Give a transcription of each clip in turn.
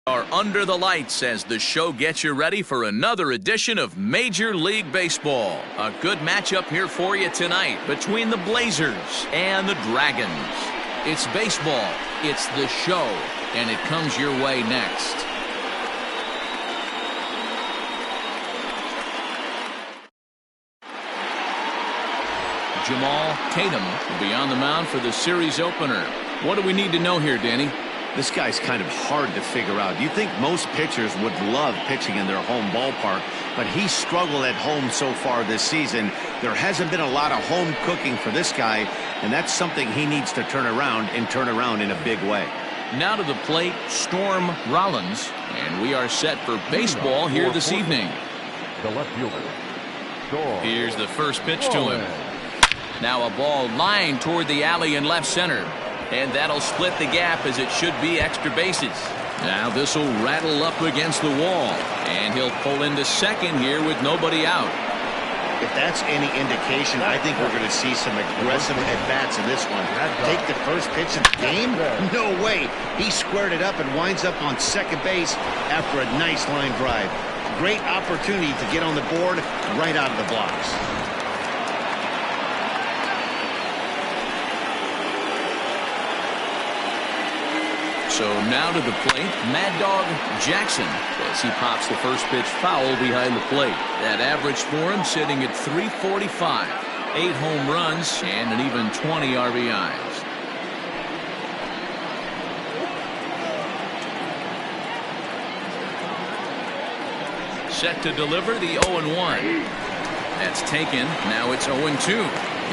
Are under the lights as the show gets you ready for another edition of Major League Baseball. A good matchup here for you tonight between the Blazers and the Dragons. It's baseball, it's the show, and it comes your way next. Jamal Tatum will be on the mound for the series opener. What do we need to know here, Danny? This guy's kind of hard to figure out. You think most pitchers would love pitching in their home ballpark, but he's struggled at home so far this season. There hasn't been a lot of home cooking for this guy, and that's something he needs to turn around in a big way. Now to the plate, Storm Rollins, and we are set for baseball here this evening. The left fielder, Storm. Here's the first pitch to him. Now a ball lined toward the alley in left center. And that'll split the gap as it should be extra bases. Now this will rattle up against the wall. And he'll pull into second here with nobody out. If that's any indication, I think we're going to see some aggressive at-bats in this one. Take the first pitch of the game? No way. He squared it up and winds up on second base after a nice line drive. Great opportunity to get on the board right out of the blocks. So now to the plate, Mad Dog Jackson, as he pops the first pitch foul behind the plate. That average for him sitting at 345. 8 home runs and an even 20 RBIs. Set to deliver the 0-1. That's taken. Now it's 0-2.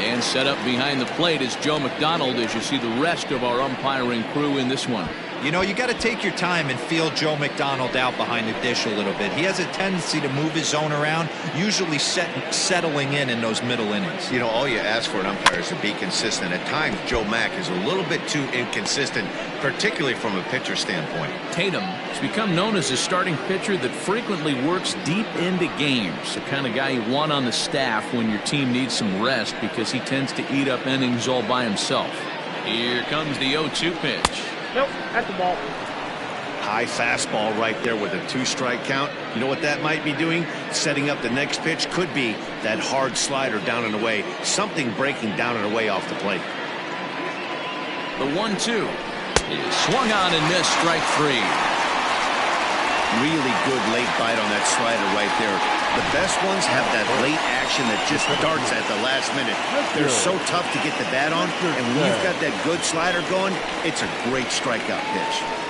And set up behind the plate is Joe McDonald as you see the rest of our umpiring crew in this one. You know, you got to take your time and feel Joe McDonald out behind the dish a little bit. He has a tendency to move his zone around, usually settling in those middle innings. You know, all you ask for an umpire is to be consistent. At times, Joe Mack is a little bit too inconsistent, particularly from a pitcher standpoint. Tatum has become known as a starting pitcher that frequently works deep into games. The kind of guy you want on the staff when your team needs some rest because he tends to eat up innings all by himself. Here comes the 0-2 pitch. Nope, that's the ball. High fastball right there with a 2-strike count. You know what that might be doing? Setting up the next pitch. Could be that hard slider down and away. Something breaking down and away off the plate. The 1-2 is swung on and missed, strike 3. Really good late bite on that slider right there. The best ones have that late action that just starts at the last minute. They're so tough to get the bat on, and when you've got that good slider going, it's a great strikeout pitch.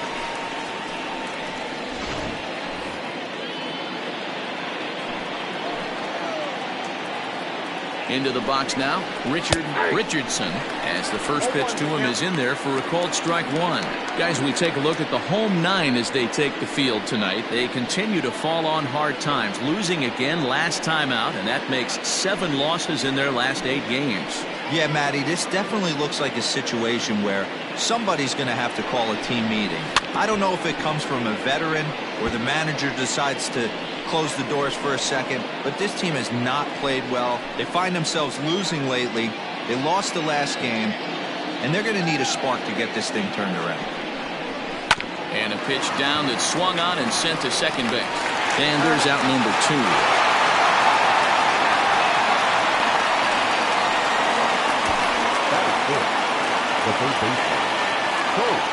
Into the box now, Richardson, as the first pitch to him is in there for a called strike 1. Guys, we take a look at the home 9 as they take the field tonight. They continue to fall on hard times, losing again last time out, and that makes 7 losses in their last 8 games. Yeah, Matty, this definitely looks like a situation where somebody's going to have to call a team meeting. I don't know if it comes from a veteran or the manager decides to close the doors for a second, but this team has not played well. They find themselves losing lately. They lost the last game, and they're going to need a spark to get this thing turned around. And a pitch down that's swung on and sent to second base. And there's out number 2. The third baseman, Coach.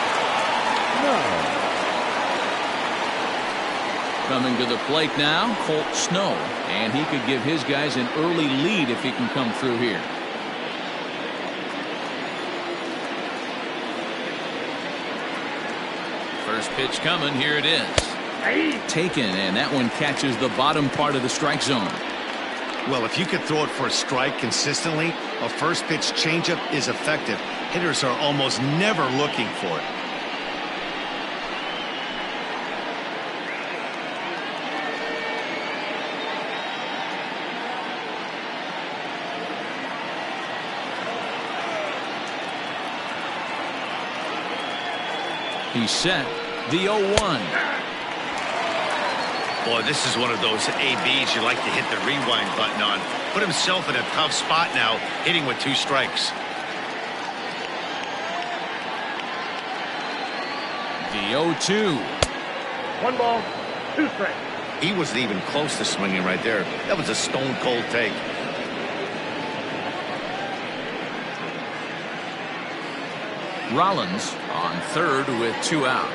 No. Coming to the plate now, Colt Snow, and he could give his guys an early lead if he can come through here. First pitch coming, here it is. Taken, and that one catches the bottom part of the strike zone. Well, if you could throw it for a strike consistently, a first pitch changeup is effective. Hitters are almost never looking for it. He's set. The 0-1. Boy, this is one of those ABs you like to hit the rewind button on. Put himself in a tough spot now, hitting with 2 strikes. The 0-2. 1 ball, 2 strikes. He wasn't even close to swinging right there. That was a stone-cold take. Rollins on third with 2 out.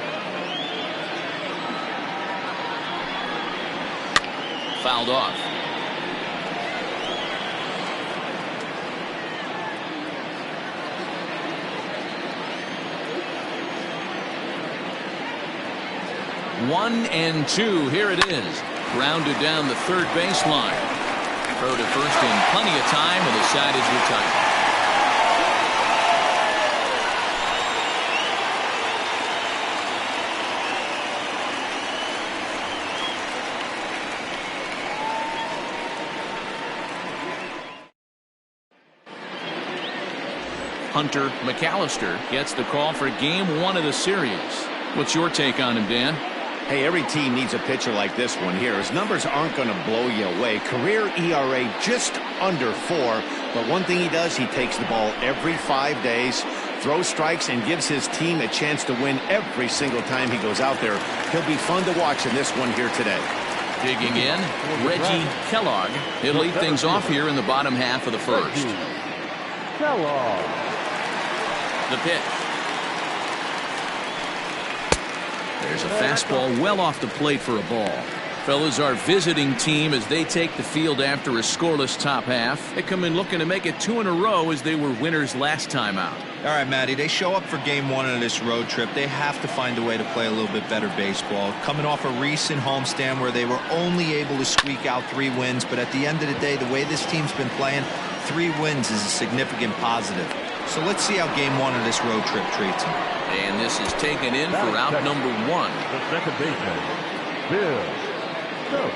Fouled off. One and 2. Here it is. Grounded down the third baseline. Throw to first in plenty of time, and the side is retired. Hunter McAllister gets the call for game 1 of the series. What's your take on him, Dan? Hey, every team needs a pitcher like this one here. His numbers aren't going to blow you away. Career ERA just under 4. But one thing he does, he takes the ball every 5 days, throws strikes, and gives his team a chance to win every single time he goes out there. He'll be fun to watch in this one here today. Digging in, Reggie Kellogg. He'll lead things off here in the bottom half of the first. Kellogg. The pitch. There's a fastball well off the plate for a ball. Fellas, our visiting team, as they take the field after a scoreless top half, they come in looking to make it 2 in a row as they were winners last time out. All right, Matty, they show up for game 1 of this road trip. They have to find a way to play a little bit better baseball. Coming off a recent homestand where they were only able to squeak out 3 wins, but at the end of the day, the way this team's been playing, 3 wins is a significant positive. So let's see how game 1 of this road trip treats them. And this is taken in for out number 1. The second baseman, Bill Stokes.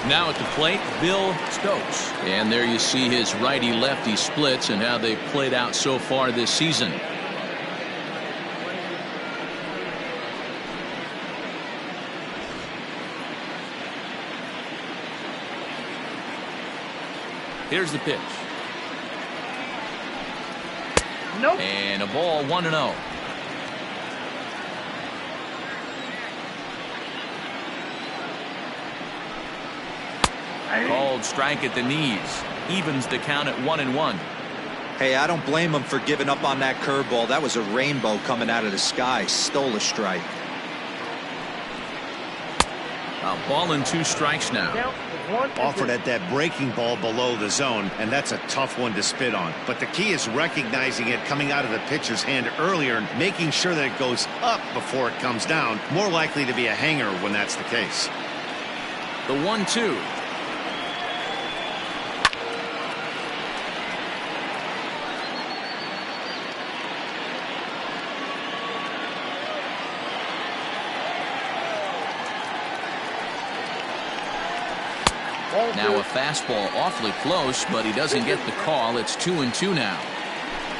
Now at the plate, Bill Stokes. And there you see his righty-lefty splits and how they've played out so far this season. Here's the pitch. Nope. And a ball 1-0. Called strike at the knees. Evens the count at 1-1. Hey, I don't blame him for giving up on that curveball. That was a rainbow coming out of the sky. Stole a strike. A ball and 2 strikes now. Offered at that breaking ball below the zone, and that's a tough one to spit on. But the key is recognizing it coming out of the pitcher's hand earlier and making sure that it goes up before it comes down. More likely to be a hanger when that's the case. The 1-2. Now a fastball awfully close, but he doesn't get the call. It's 2-2 now.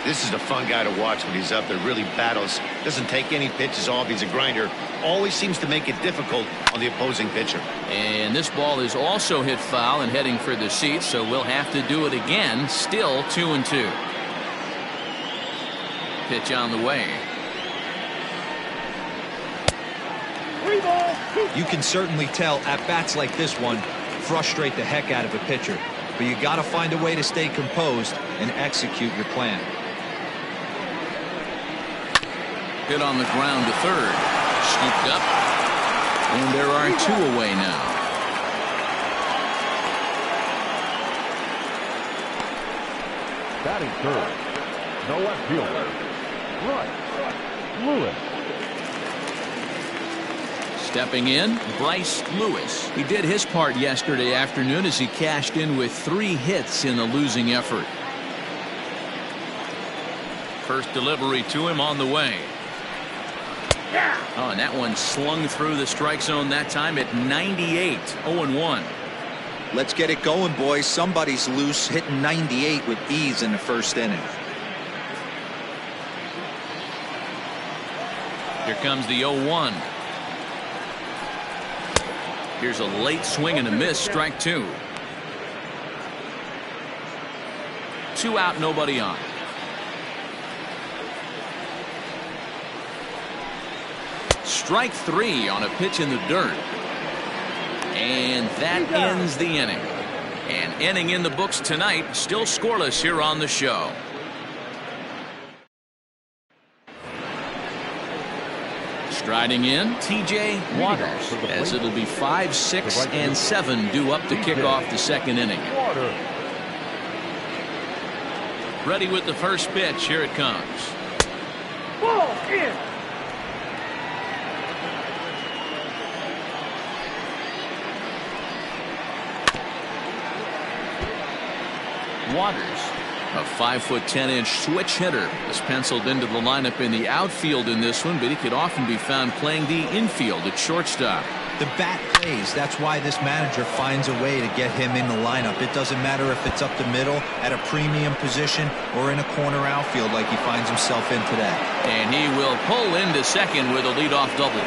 This is a fun guy to watch when he's up there. Really battles. Doesn't take any pitches off. He's a grinder. Always seems to make it difficult on the opposing pitcher. And this ball is also hit foul and heading for the seats, so we'll have to do it again. Still 2-2. Pitch on the way. You can certainly tell at bats like this one frustrate the heck out of a pitcher, but you got to find a way to stay composed and execute your plan. Hit on the ground to third. Scooped up. And there are 2 away now. Batting third, the left fielder, Bryce Lewis. Stepping in, Bryce Lewis. He did his part yesterday afternoon as he cashed in with 3 hits in the losing effort. First delivery to him on the way. Oh, and that one slung through the strike zone that time at 98. 0-1. Let's get it going, boys. Somebody's loose, hitting 98 with ease in the first inning. Here comes the 0-1. Here's a late swing and a miss. Strike 2. 2 out, nobody on. Strike 3 on a pitch in the dirt. And that ends the inning. An inning in the books tonight, still scoreless here on the show. Striding in, T.J. Waters, as it'll be 5, 6, and 7 due up to kick off the second inning. Ready with the first pitch. Here it comes. Ball in. Waters, a 5'10" switch hitter, is penciled into the lineup in the outfield in this one, but he could often be found playing the infield at shortstop. The bat plays. That's why this manager finds a way to get him in the lineup. It doesn't matter if it's up the middle at a premium position or in a corner outfield like he finds himself in today. And he will pull into second with a leadoff double.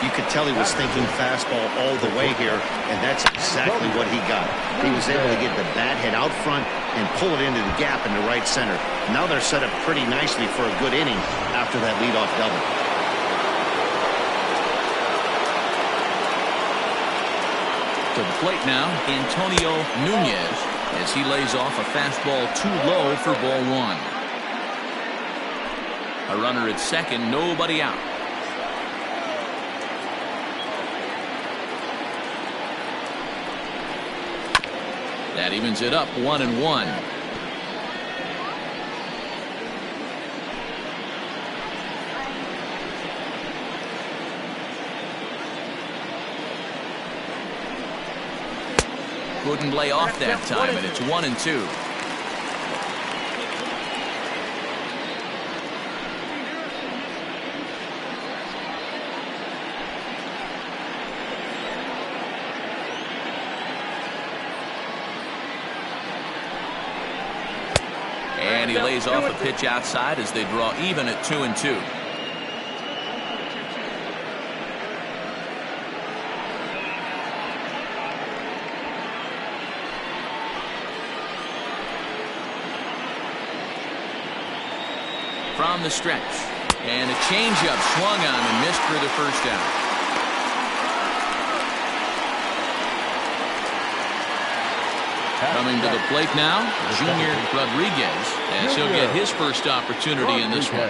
You could tell he was thinking fastball all the way here, and that's exactly what he got. He was able to get the bat head out front and pull it into the gap in the right center. Now they're set up pretty nicely for a good inning after that leadoff double. To the plate now, Antonio Nunez, as he lays off a fastball too low for ball 1. A runner at second, nobody out. That evens it up 1-1. Couldn't lay off that time, and it's 1-2. And he lays off a pitch outside as they draw even at 2-2. From the stretch, and a changeup swung on and missed for the first out. Coming to the plate now, Junior Rodriguez, as he'll get his first opportunity in this one.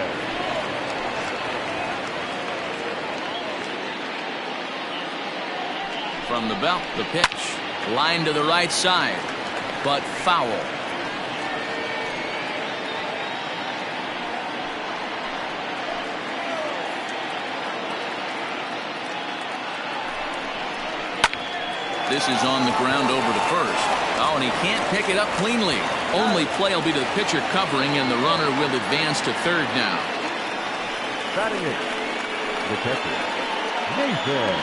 From the belt, the pitch, line to the right side, but foul. This is on the ground over to first. Oh, and he can't pick it up cleanly. Only play will be to the pitcher covering, and the runner will advance to third now. Batting it, the catcher, Nathan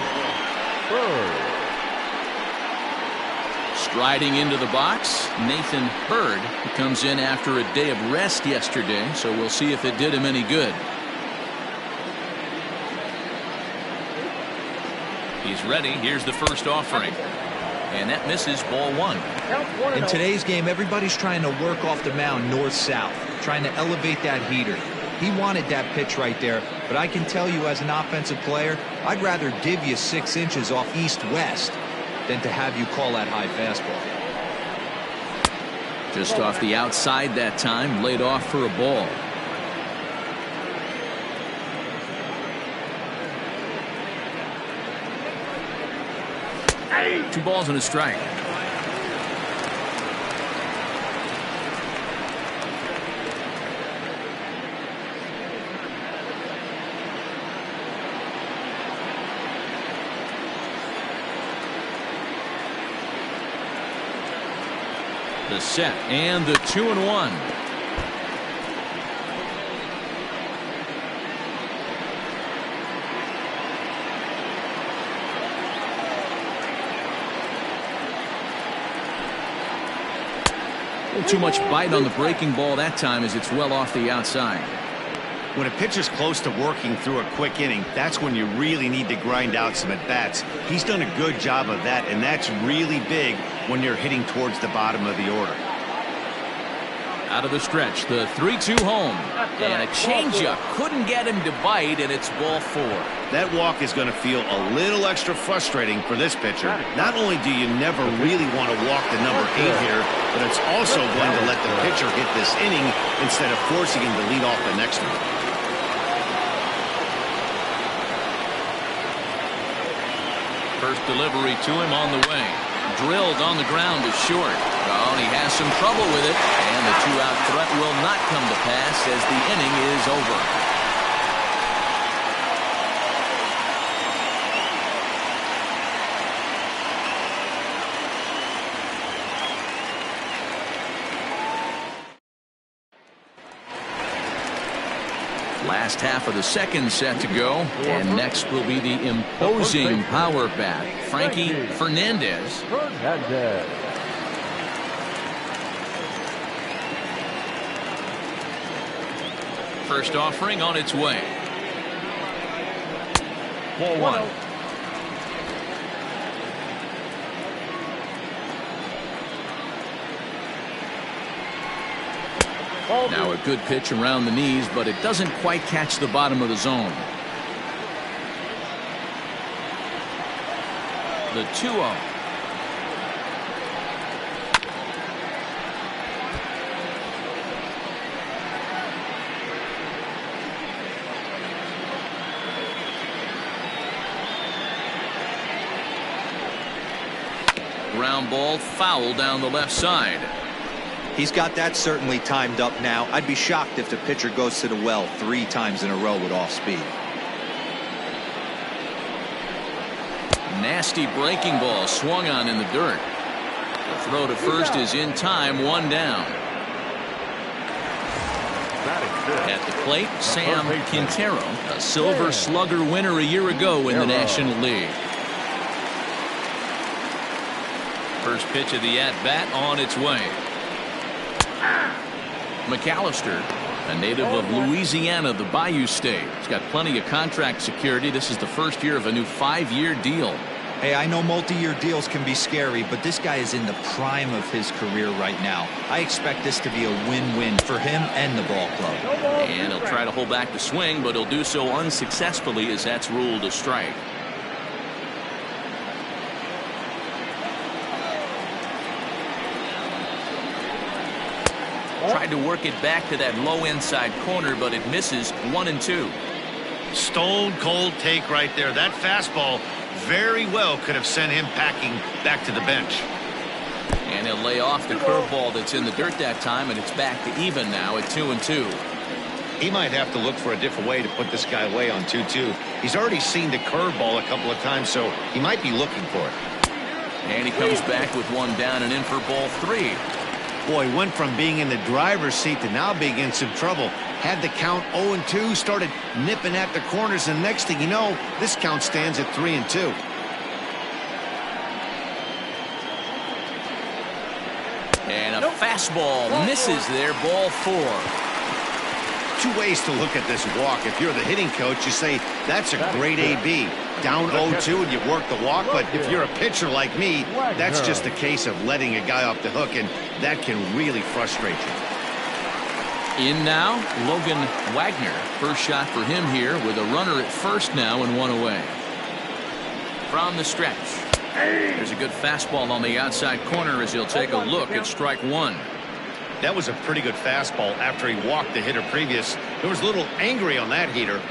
Bird. Striding into the box, Nathan Bird, who comes in after a day of rest yesterday, so we'll see if it did him any good. He's ready. Here's the first offering. And that misses ball 1. In today's game, everybody's trying to work off the mound north-south, trying to elevate that heater. He wanted that pitch right there, but I can tell you as an offensive player, I'd rather give you 6 inches off east-west than to have you call that high fastball. Just off the outside that time, laid off for a ball. 2 balls and a strike. The set and the 2-1. Too much bite on the breaking ball that time as it's well off the outside. When a pitcher's close to working through a quick inning, that's when you really need to grind out some at-bats. He's done a good job of that, and that's really big when you're hitting towards the bottom of the order. Out of the stretch, the 3-2 home. And a changeup couldn't get him to bite, and it's ball 4. That walk is going to feel a little extra frustrating for this pitcher. Not only do you never really want to walk the number 8 here, but it's also going to let the pitcher get this inning instead of forcing him to lead off the next one. First delivery to him on the way. Drilled on the ground to short. Oh, and he has some trouble with it. And the 2-out threat will not come to pass as the inning is over. Last half of the second set to go, and next will be the imposing power bat, Frankie Fernandez. First offering on its way. Ball 1. Now a good pitch around the knees, but it doesn't quite catch the bottom of the zone. The 2-0. Ground ball foul down the left side. He's got that certainly timed up now. I'd be shocked if the pitcher goes to the well 3 times in a row with off speed. Nasty breaking ball swung on in the dirt. The throw to first is in time, 1 down. At the plate, Sam Quintero, a Silver Slugger winner a year ago in the National League. First pitch of the at-bat on its way. McAllister, a native of Louisiana, the Bayou State. He's got plenty of contract security. This is the first year of a new 5-year deal. Hey, I know multi-year deals can be scary, but this guy is in the prime of his career right now. I expect this to be a win-win for him and the ball club. And he'll try to hold back the swing, but he'll do so unsuccessfully as that's ruled a strike. Tried to work it back to that low inside corner, but it misses. 1-2. Stone cold take right there. That fastball very well could have sent him packing back to the bench. And he'll lay off the curveball that's in the dirt that time, and it's back to even now at 2-2. He might have to look for a different way to put this guy away on 2-2. He's already seen the curveball a couple of times, so he might be looking for it. And he comes back with 1 down and in for ball 3. Boy, went from being in the driver's seat to now being in some trouble. Had the count 0-2, started nipping at the corners, and next thing you know, this count stands at 3-2. And a fastball misses there, ball 4. 2 ways to look at this walk. If you're the hitting coach, you say, that's a great AB. Down 0-2 and you work the walk, but if you're a pitcher like me, that's just a case of letting a guy off the hook, and that can really frustrate you. In now, Logan Wagner. First shot for him here with a runner at first now and 1 away. From the stretch. There's a good fastball on the outside corner as he'll take a look at strike 1. That was a pretty good fastball after he walked the hitter previous. He was a little angry on that heater.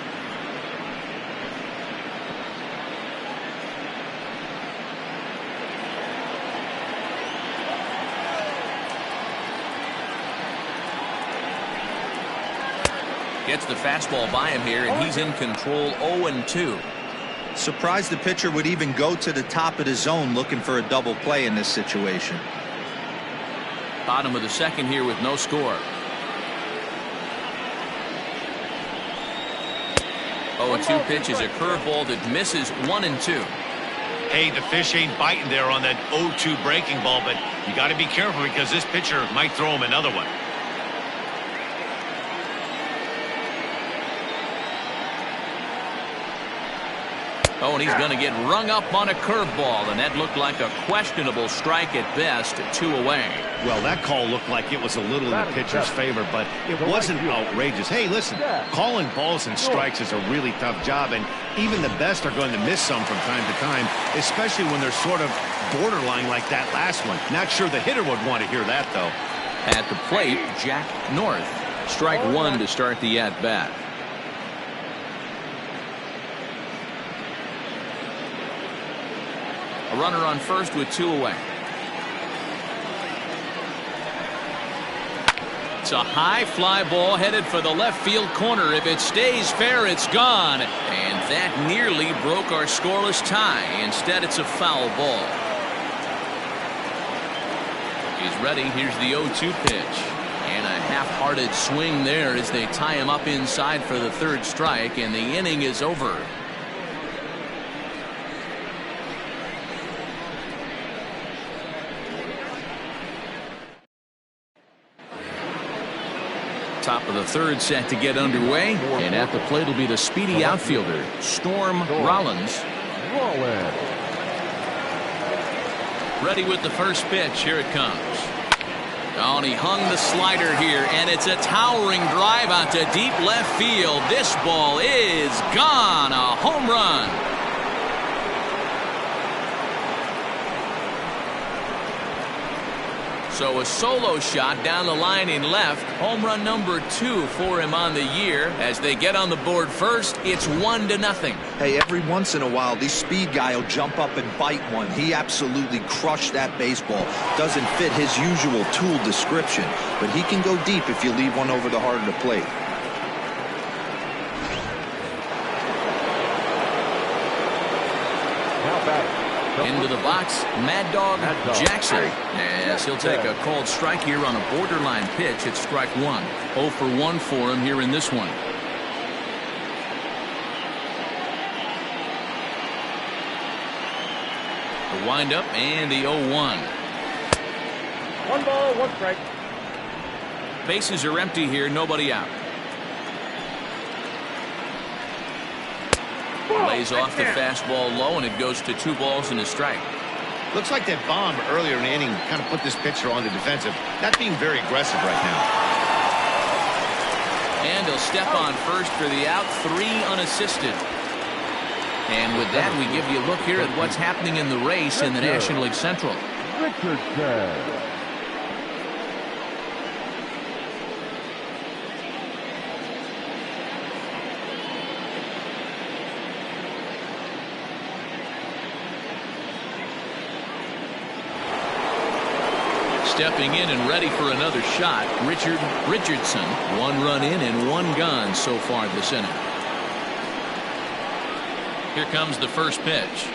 Gets the fastball by him here, and he's in control. 0-2. Surprised the pitcher would even go to the top of the zone looking for a double play in this situation. Bottom of the second here with no score. 0-2 pitch is a curveball that misses. 1-2. Hey, the fish ain't biting there on that 0-2 breaking ball, but you got to be careful because this pitcher might throw him another one. Oh, and he's going to get rung up on a curveball, and that looked like a questionable strike at best, 2 away. Well, that call looked like it was a little in the pitcher's favor, but it wasn't outrageous. Hey, listen, calling balls and strikes is a really tough job, and even the best are going to miss some from time to time, especially when they're sort of borderline like that last one. Not sure the hitter would want to hear that, though. At the plate, Jack North. Strike 1 to start the at-bat. A runner on first with 2 away. It's a high fly ball headed for the left field corner. If it stays fair, it's gone. And that nearly broke our scoreless tie. Instead, it's a foul ball. He's ready. Here's the 0-2 pitch. And a half-hearted swing there as they tie him up inside for the 3rd strike, and the inning is over. Top of the 3rd set to get underway, and at the plate will be the speedy outfielder, Storm Rollins. Ready with the first pitch. Here it comes. Oh, and he hung the slider here, and it's a towering drive out to deep left field. This ball is gone. A home run. So a solo shot down the line in left. Home run number 2 for him on the year. As they get on the board first, it's 1-0. Hey, every once in a while, this speed guy will jump up and bite one. He absolutely crushed that baseball. Doesn't fit his usual tool description, but he can go deep if you leave one over the heart of the plate. Into the box, Mad Dog Jackson. Yes, he'll take a called strike here on a borderline pitch. It's strike 1. 0 for 1 for him here in this one. The windup and the 0-1. 1 ball, 1 strike. Bases are empty here, nobody out. Lays off the fastball low, and it goes to 2 balls and a strike. Looks like that bomb earlier in the inning kind of put this pitcher on the defensive. Not being very aggressive right now. And he'll step on first for the out, 3 unassisted. And with that, we give you a look here at what's happening in the race in the National League Central. Stepping in and ready for another shot, Richardson. 1 run in and 1 gone so far this inning. Here comes the first pitch.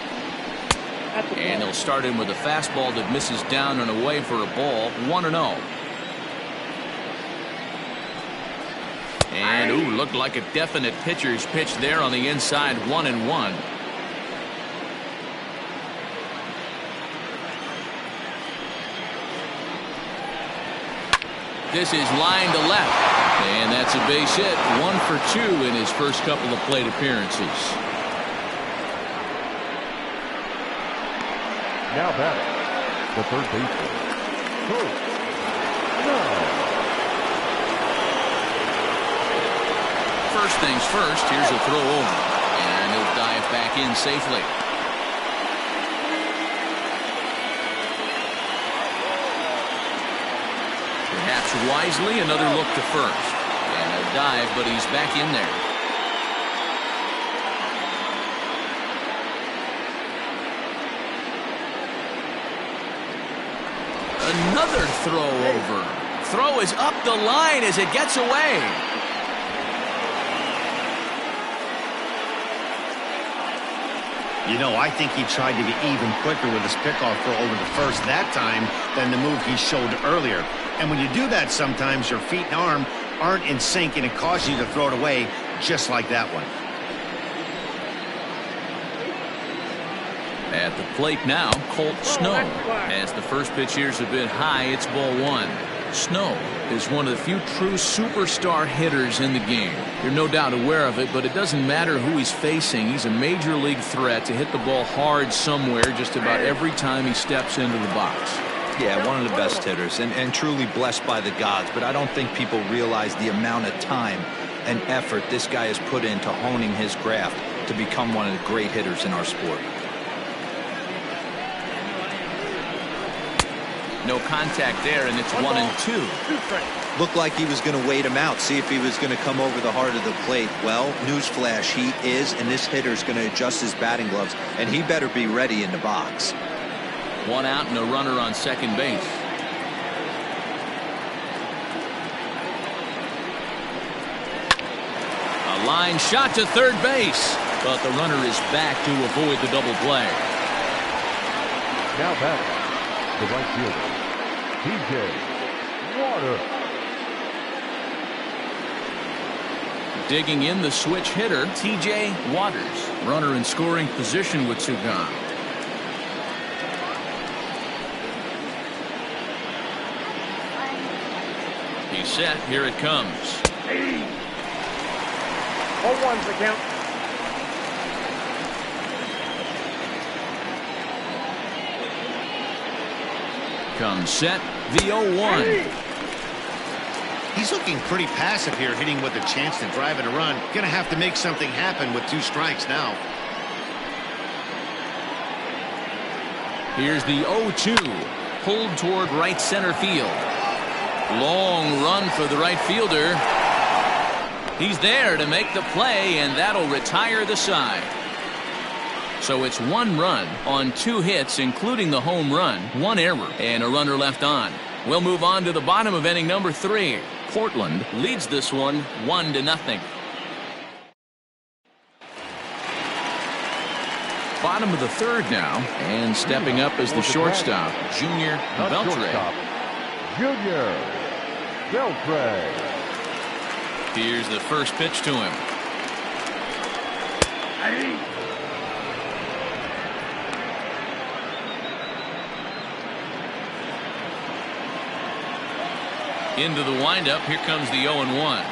And they'll start him with a fastball that misses down and away for a ball. 1-0. And ooh, looked like a definite pitcher's pitch there on the inside. 1-1. This is line to left, and that's a base hit. 1 for 2 in his first couple of plate appearances. Now batting, the 3rd baseman, Coach. First things first, here's a throw over, and he'll dive back in safely. Perhaps wisely, another look to first. And a dive, but he's back in there. Another throw over. Throw is up the line as it gets away. You know, I think he tried to be even quicker with his pickoff throw over the first that time than the move he showed earlier. And when you do that, sometimes your feet and arm aren't in sync, and it causes you to throw it away just like that one. At the plate now, Colt Snow. As the first pitch here's a bit high, it's ball 1. Snow is one of the few true superstar hitters in the game. You're no doubt aware of it, but it doesn't matter who he's facing. He's a major league threat to hit the ball hard somewhere just about every time he steps into the box. Yeah, one of the best hitters and truly blessed by the gods, but I don't think people realize the amount of time and effort this guy has put into honing his craft to become one of the great hitters in our sport. No contact there, and it's 1-2. Looked like he was going to wait him out, see if he was going to come over the heart of the plate. Well, newsflash, he is, and this hitter's going to adjust his batting gloves, and he better be ready in the box. 1 out and a runner on second base. A line shot to third base, but the runner is back to avoid the double play. Now back, the right fielder, TJ Water. Digging in the switch hitter, TJ Waters. Runner in scoring position with 2 gone. He's set. Here it comes. 0-1's the count. Comes set. The 0-1. He's looking pretty passive here, hitting with a chance to drive in a run. Gonna have to make something happen with 2 strikes now. Here's the 0-2. Pulled toward right center field. Long run for the right fielder. He's there to make the play, and that'll retire the side. So it's 1 run on 2 hits, including the home run, 1 error, and a runner left on. We'll move on to the bottom of inning number 3. Portland leads this one 1-0. Bottom of the 3rd now, and stepping up as the shortstop, Junior Beltre. Junior Beltre. Here's the first pitch to him. Into the windup. Here comes the 0-1.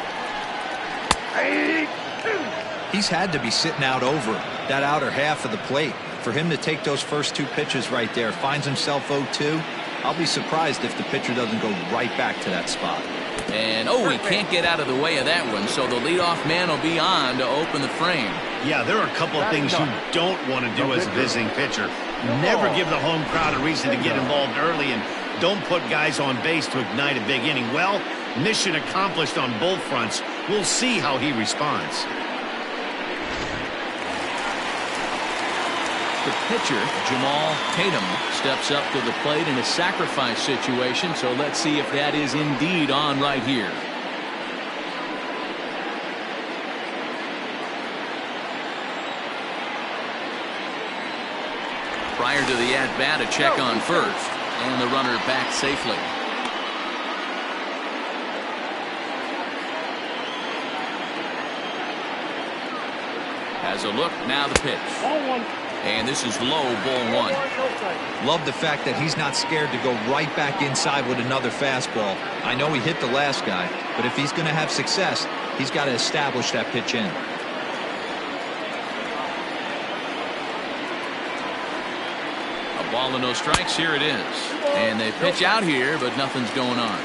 He's had to be sitting out over that outer half of the plate. For him to take those first 2 pitches right there, finds himself 0-2. I'll be surprised if the pitcher doesn't go right back to that spot. And he can't get out of the way of that one, so the leadoff man will be on to open the frame. Yeah, there are a couple of things you don't want to do as a visiting pitcher. Never give the home crowd a reason to get involved early, and don't put guys on base to ignite a big inning. Well, mission accomplished on both fronts. We'll see how he responds. The pitcher, Jamal Tatum, steps up to the plate in a sacrifice situation, so let's see if that is indeed on right here. Prior to the at-bat, a check on first, and the runner back safely. Has a look, now the pitch. And this is low, ball 1. Love the fact that he's not scared to go right back inside with another fastball. I know he hit the last guy, but if he's going to have success, he's got to establish that pitch in. A ball and no strikes. Here it is. And they pitch out here, but nothing's going on.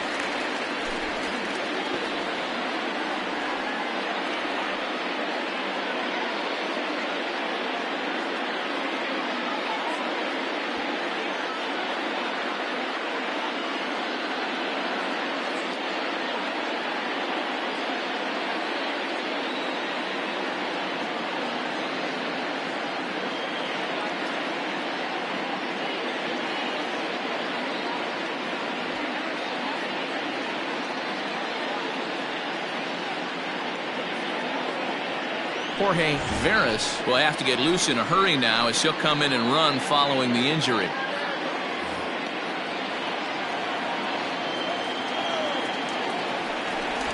Jorge Veras will have to get loose in a hurry now as he'll come in and run following the injury.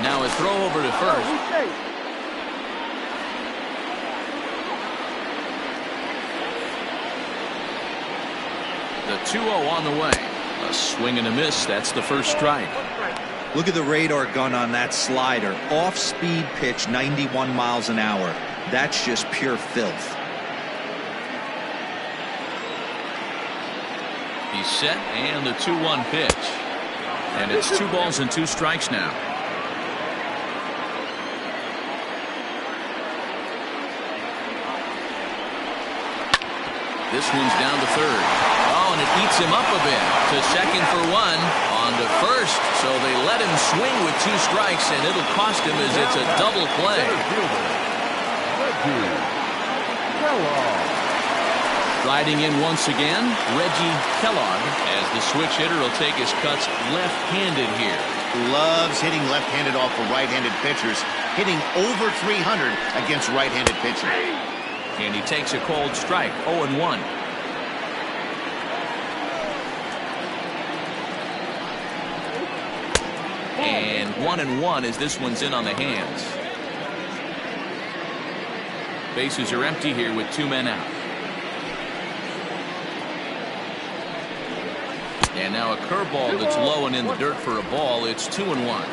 Now a throw over to first. The 2-0 on the way. A swing and a miss. That's the first strike. Look at the radar gun on that slider. Off-speed pitch, 91 miles an hour. That's just pure filth. He's set, and the 2-1 pitch. And it's 2 balls and 2 strikes now. This one's down to third. Oh, and it eats him up a bit. To second for 1. On to first. So they let him swing with 2 strikes, and it'll cost him as it's a double play. Riding in once again, Reggie Kellogg, as the switch hitter will take his cuts left-handed here. Loves hitting left-handed off of right-handed pitchers, hitting over 300 against right-handed pitchers. And he takes a cold strike, 0-1. And 1-1 as this one's in on the hands. Bases are empty here with 2 men out. And now a curveball that's low and in the dirt for a ball. It's 2-1.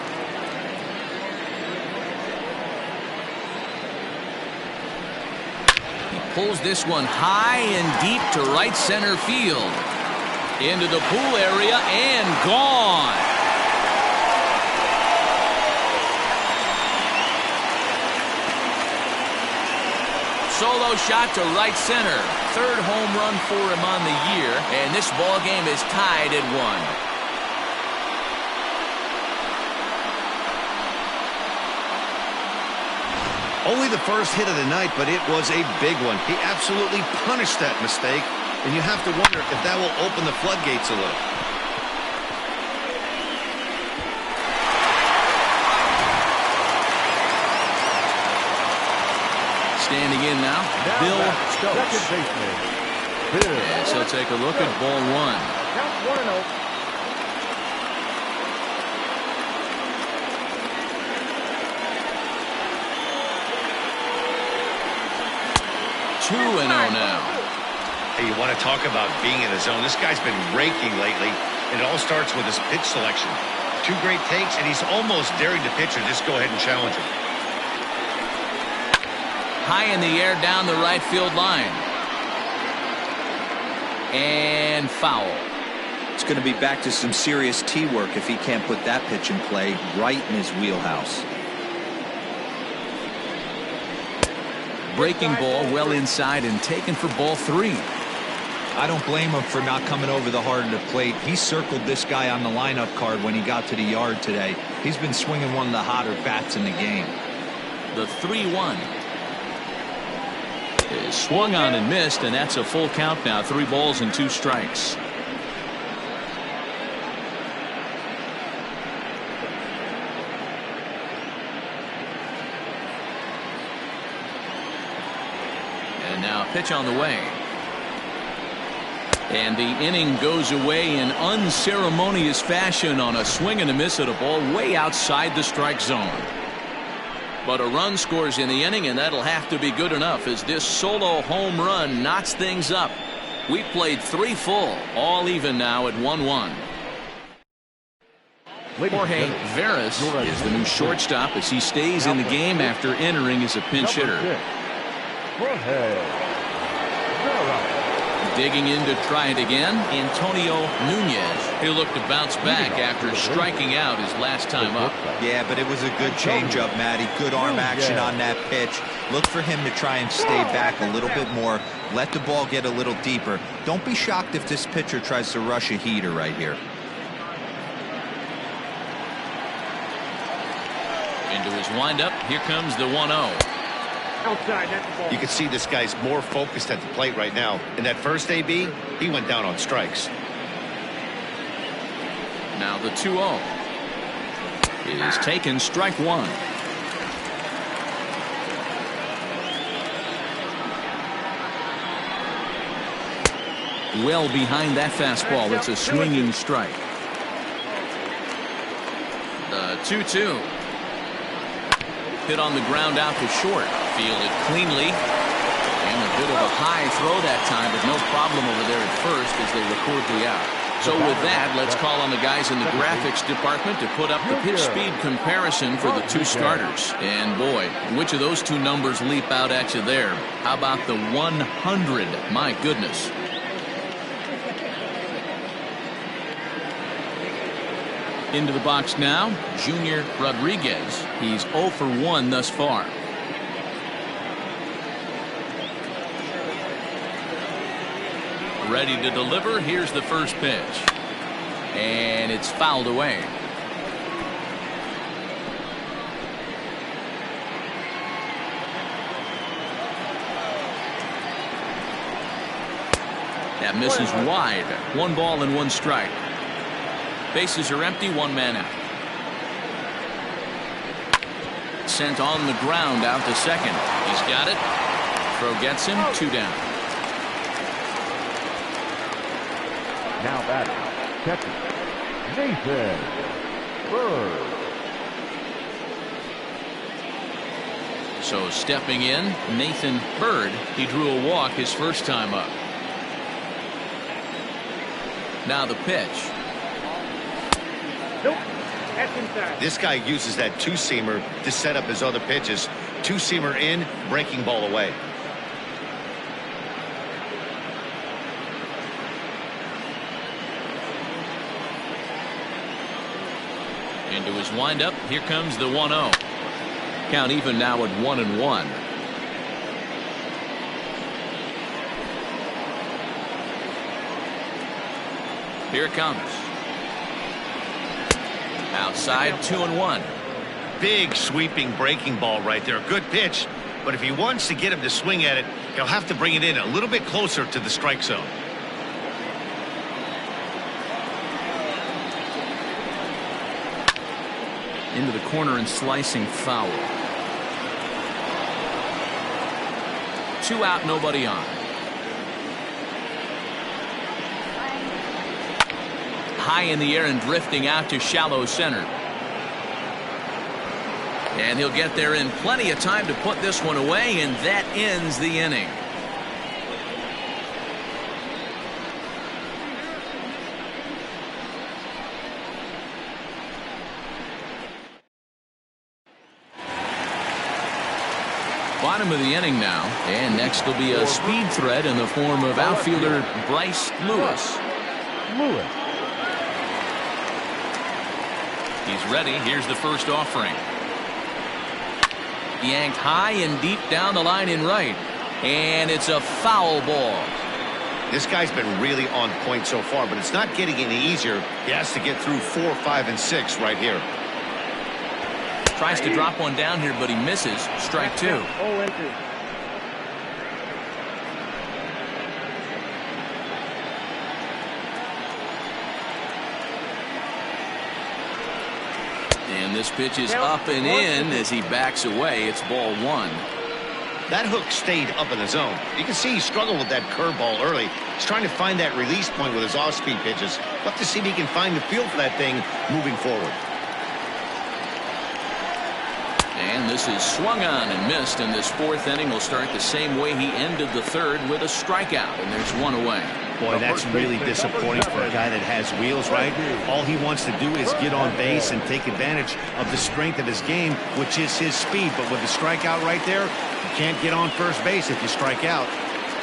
He pulls this one high and deep to right center field. Into the pool area and gone. Solo shot to right center. 3rd home run for him on the year, and this ball game is tied at 1. Only the first hit of the night, but it was a big one. He absolutely punished that mistake, and you have to wonder if that will open the floodgates a little. Standing in now, Bill Stokes. Yes, he'll take a look at ball 1. Count 1-0. 2-0 now. Hey, you want to talk about being in the zone? This guy's been raking lately. It all starts with his pitch selection. 2 great takes, and he's almost daring the pitcher just go ahead and challenge him. High in the air down the right field line. And foul. It's going to be back to some serious tee work if he can't put that pitch in play right in his wheelhouse. Breaking ball well inside and taken for ball 3. I don't blame him for not coming over the hard of the plate. He circled this guy on the lineup card when he got to the yard today. He's been swinging one of the hotter bats in the game. The 3-1 is swung on and missed, and that's a full count now. 3 balls and 2 strikes. And now pitch on the way. And the inning goes away in unceremonious fashion on a swing and a miss at a ball way outside the strike zone. But a run scores in the inning, and that'll have to be good enough as this solo home run knots things up. We played 3 full, all even now at 1-1. Jorge Veras is the new shortstop as he stays in the game after entering as a pinch hitter. Digging in to try it again, Antonio Nunez. He'll look to bounce back after striking out his last time up. Yeah, but it was a good changeup, Matty. Good arm action on that pitch. Look for him to try and stay back a little bit more. Let the ball get a little deeper. Don't be shocked if this pitcher tries to rush a heater right here. Into his windup, here comes the 1-0. Outside, that's the ball. You can see this guy's more focused at the plate right now. In that first AB, he went down on strikes. Now the 2-0 is taken, strike 1. Well behind that fastball. It's a swinging strike. The 2-2 hit on the ground out to short. Fielded cleanly. And a bit of a high throw that time, but no problem over there at first as they record the out. So with that, let's call on the guys in the graphics department to put up the pitch speed comparison for the two starters. And boy, which of those two numbers leap out at you there? How about the 100? My goodness. Into the box now, Junior Rodriguez. He's 0 for 1 thus far. Ready to deliver. Here's the first pitch. And it's fouled away. That misses wide. 1 ball and 1 strike. Bases are empty, 1 man out. Sent on the ground out to second. He's got it. Throw gets him. 2 down. Now batting, catcher, Nathan Bird. So stepping in, Nathan Bird. He drew a walk his first time up. Now the pitch. Nope. That's inside. This guy uses that two-seamer to set up his other pitches. Two-seamer in, breaking ball away. Into his windup. Here comes the 1-0. Count even now at 1-1. Here it comes. Outside, 2-1. Big sweeping breaking ball right there. Good pitch. But if he wants to get him to swing at it, he'll have to bring it in a little bit closer to the strike zone. Into the corner and slicing foul. 2 out, nobody on. High in the air and drifting out to shallow center. And he'll get there in plenty of time to put this one away, and that ends the inning. Bottom of the inning now, and next will be a speed threat in the form of outfielder Bryce Lewis. He's ready. Here's the first offering. Yanked high and deep down the line in right, and it's a foul ball. This guy's been really on point so far, but it's not getting any easier. He has to get through 4, 5, and 6 right here. Tries to drop one down here, but he misses. Strike 2. And this pitch is up and in as he backs away. It's ball 1. That hook stayed up in the zone. You can see he struggled with that curveball early. He's trying to find that release point with his off-speed pitches. We'll have to see if he can find the feel for that thing moving forward. And this is swung on and missed, and this 4th inning will start the same way he ended the 3rd with a strikeout, and there's 1 away. Boy, that's really disappointing for a guy that has wheels, right? All he wants to do is get on base and take advantage of the strength of his game, which is his speed. But with the strikeout right there, you can't get on first base if you strike out.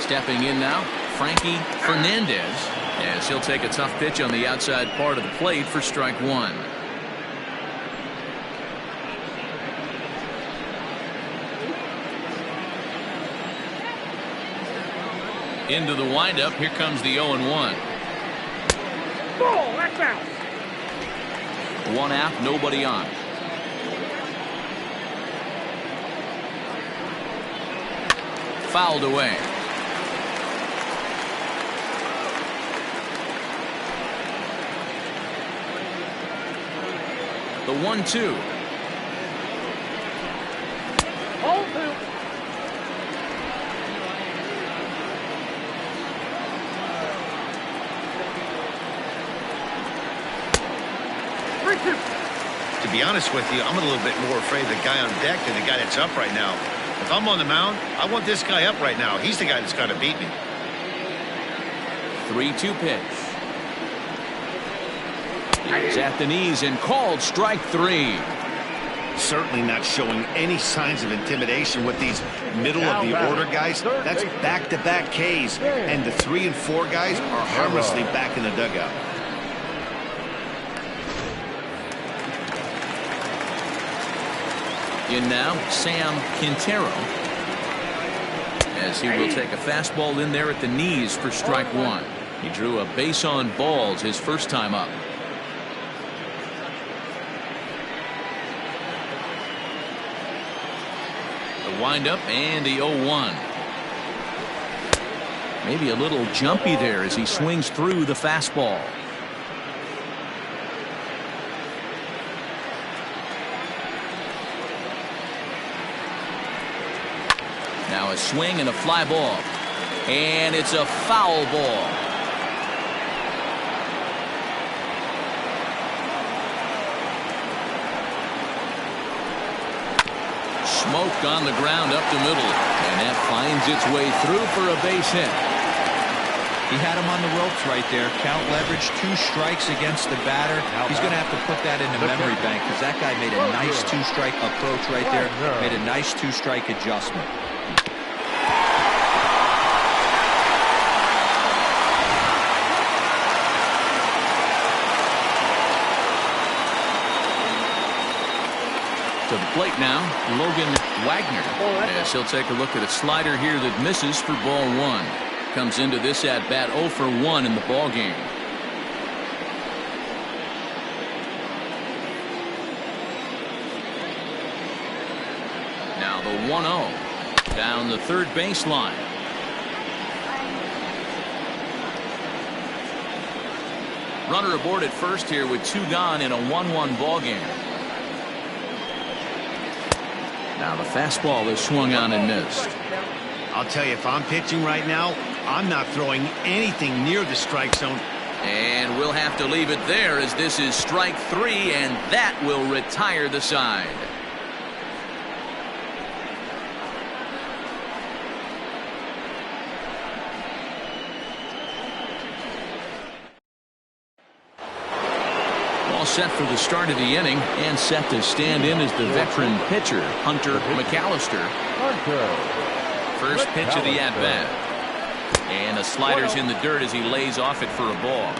Stepping in now, Frankie Fernandez, as he'll take a tough pitch on the outside part of the plate for strike 1. Into the windup. Here comes the 0-1. Ball, that's out. 1 out, nobody on. Fouled away. The 1-2. Hold 2. To be honest with you, I'm a little bit more afraid of the guy on deck than the guy that's up right now. If I'm on the mound, I want this guy up right now. He's the guy that's got to beat me. 3-2 pitch. He's at the knees and called strike 3. Certainly not showing any signs of intimidation with these middle of the order guys. That's back-to-back Ks, and the 3 and 4 guys are harmlessly back in the dugout. In now, Sam Quintero, as he will take a fastball in there at the knees for strike 1. He drew a base on balls his first time up. The windup and the 0-1. Maybe a little jumpy there as he swings through the fastball. Now a swing and a fly ball. And it's a foul ball. Smoke on the ground up the middle. And that finds its way through for a base hit. He had him on the ropes right there. Count leverage, 2 strikes against the batter. He's going to have to put that in the memory bank because that guy made a nice 2-strike approach right there. Made a nice 2-strike adjustment. To the plate now, Logan Wagner, as he'll take a look at a slider here that misses for ball 1. Comes into this at bat 0 for 1 in the ball game. Now the 1-0 down the third baseline. Runner aboard at first here with 2 gone in a 1-1 ball game. Now the fastball is swung on and missed. I'll tell you, if I'm pitching right now, I'm not throwing anything near the strike zone. And we'll have to leave it there as this is strike 3, and that will retire the side. All set for the start of the inning and set to stand in as the veteran pitcher, Hunter McAllister. First pitch of the at-bat. And a slider's in the dirt as he lays off it for a ball.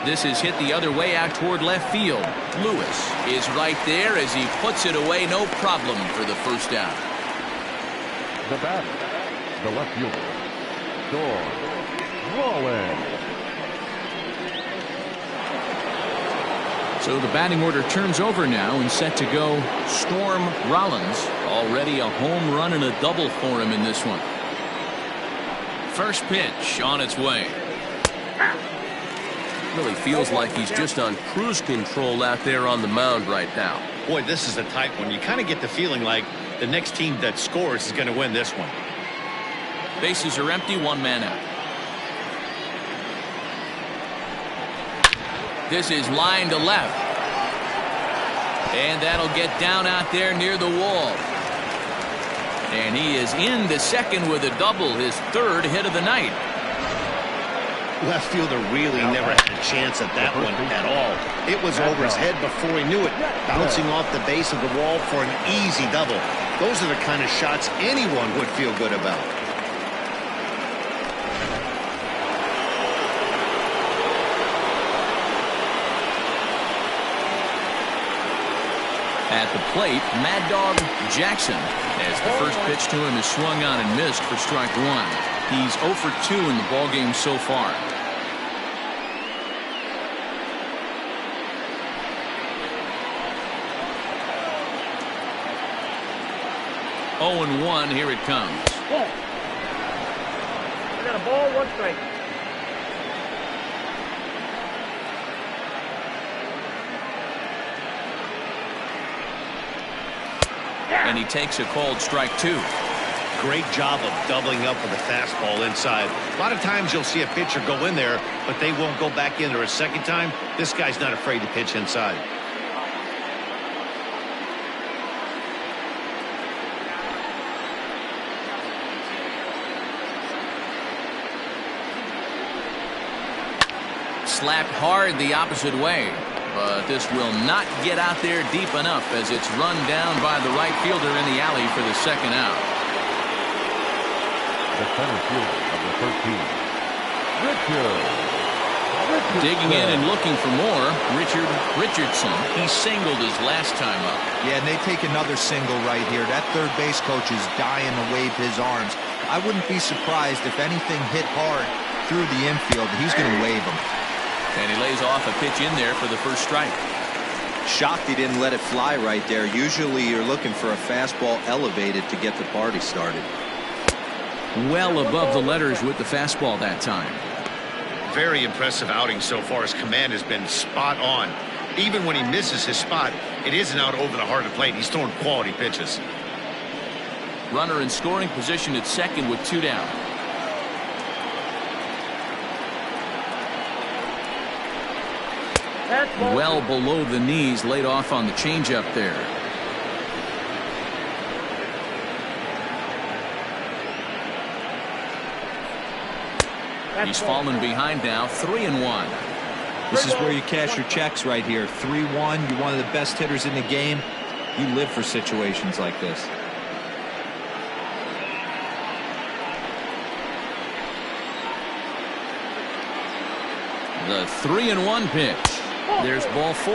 This is hit the other way out toward left field. Lewis is right there as he puts it away. No problem for the first out. The batter, the left fielder, Rollins. So the batting order turns over now and set to go Storm Rollins. Already a home run and a double for him in this one. First pitch on its way. Really feels like he's just on cruise control out there on the mound right now. Boy, this is a tight one. You kind of get the feeling like the next team that scores is going to win this one. Bases are empty, 1 man out. This is line to left. And that'll get down out there near the wall. And he is into second with a double, his 3rd hit of the night. Left fielder really never had a chance at that one at all. It was over his head before he knew it, bouncing off the base of the wall for an easy double. Those are the kind of shots anyone would feel good about. At the plate, Mad Dog Jackson, as the first pitch to him is swung on and missed for strike 1. He's 0 for 2 in the ballgame so far. Oh and 1, here it comes. I got a ball, 1 strike. And he takes a called strike 2. Great job of doubling up with a fastball inside. A lot of times you'll see a pitcher go in there, but they won't go back in there a second time. This guy's not afraid to pitch inside. slapped hard the opposite way. But this will not get out there deep enough as it's run down by the right fielder in the alley for the second out. The center fielder of the 13, Richard. Digging in and looking for more, Richardson. He singled his last time up. Yeah, and they take another single right here. That third base coach is dying to wave his arms. I wouldn't be surprised if anything hit hard through the infield. He's going to wave them. And he lays off a pitch in there for the first strike. Shocked he didn't let it fly right there. Usually you're looking for a fastball elevated to get the party started. Well above the letters with the fastball that time. Very impressive outing so far. His command has been spot on. Even when he misses his spot, it isn't out over the heart of the plate. He's throwing quality pitches. Runner in scoring position at second with 2 down. Well below the knees, laid off on the changeup there. He's fallen behind now, 3-1. This is where you cash your checks right here. 3-1. You're one of the best hitters in the game. You live for situations like this. The 3-1 pitch. There's ball 4.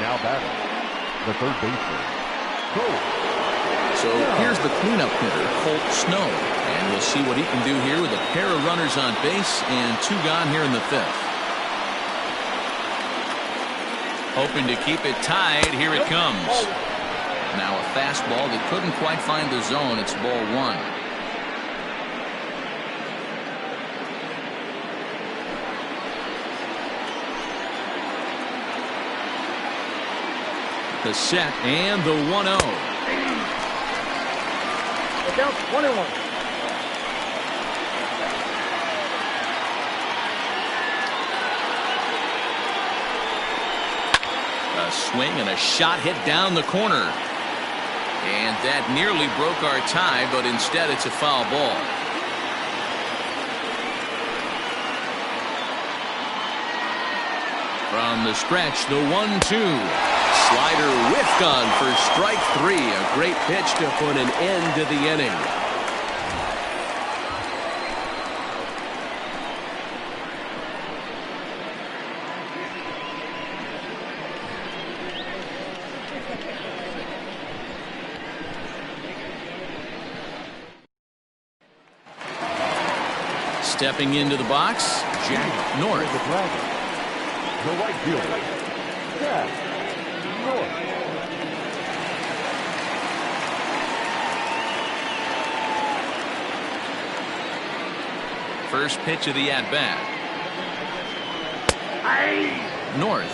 Now batting, the third baseman, Cole. So here's the cleanup hitter, Colt Snow. And we'll see what he can do here with a pair of runners on base and 2 gone here in the 5th. Hoping to keep it tied. Here it comes. Now a fastball that couldn't quite find the zone. It's ball 1. The set and the 1-0. Down 21. A swing and a shot hit down the corner. And that nearly broke our tie, but instead it's a foul ball. From the stretch, the 1-2. Slider whiffed on for strike 3. A great pitch to put an end to the inning. Stepping into the box, Jack North. The Dragon, the right fielder, Jack North. First pitch of the at-bat. North,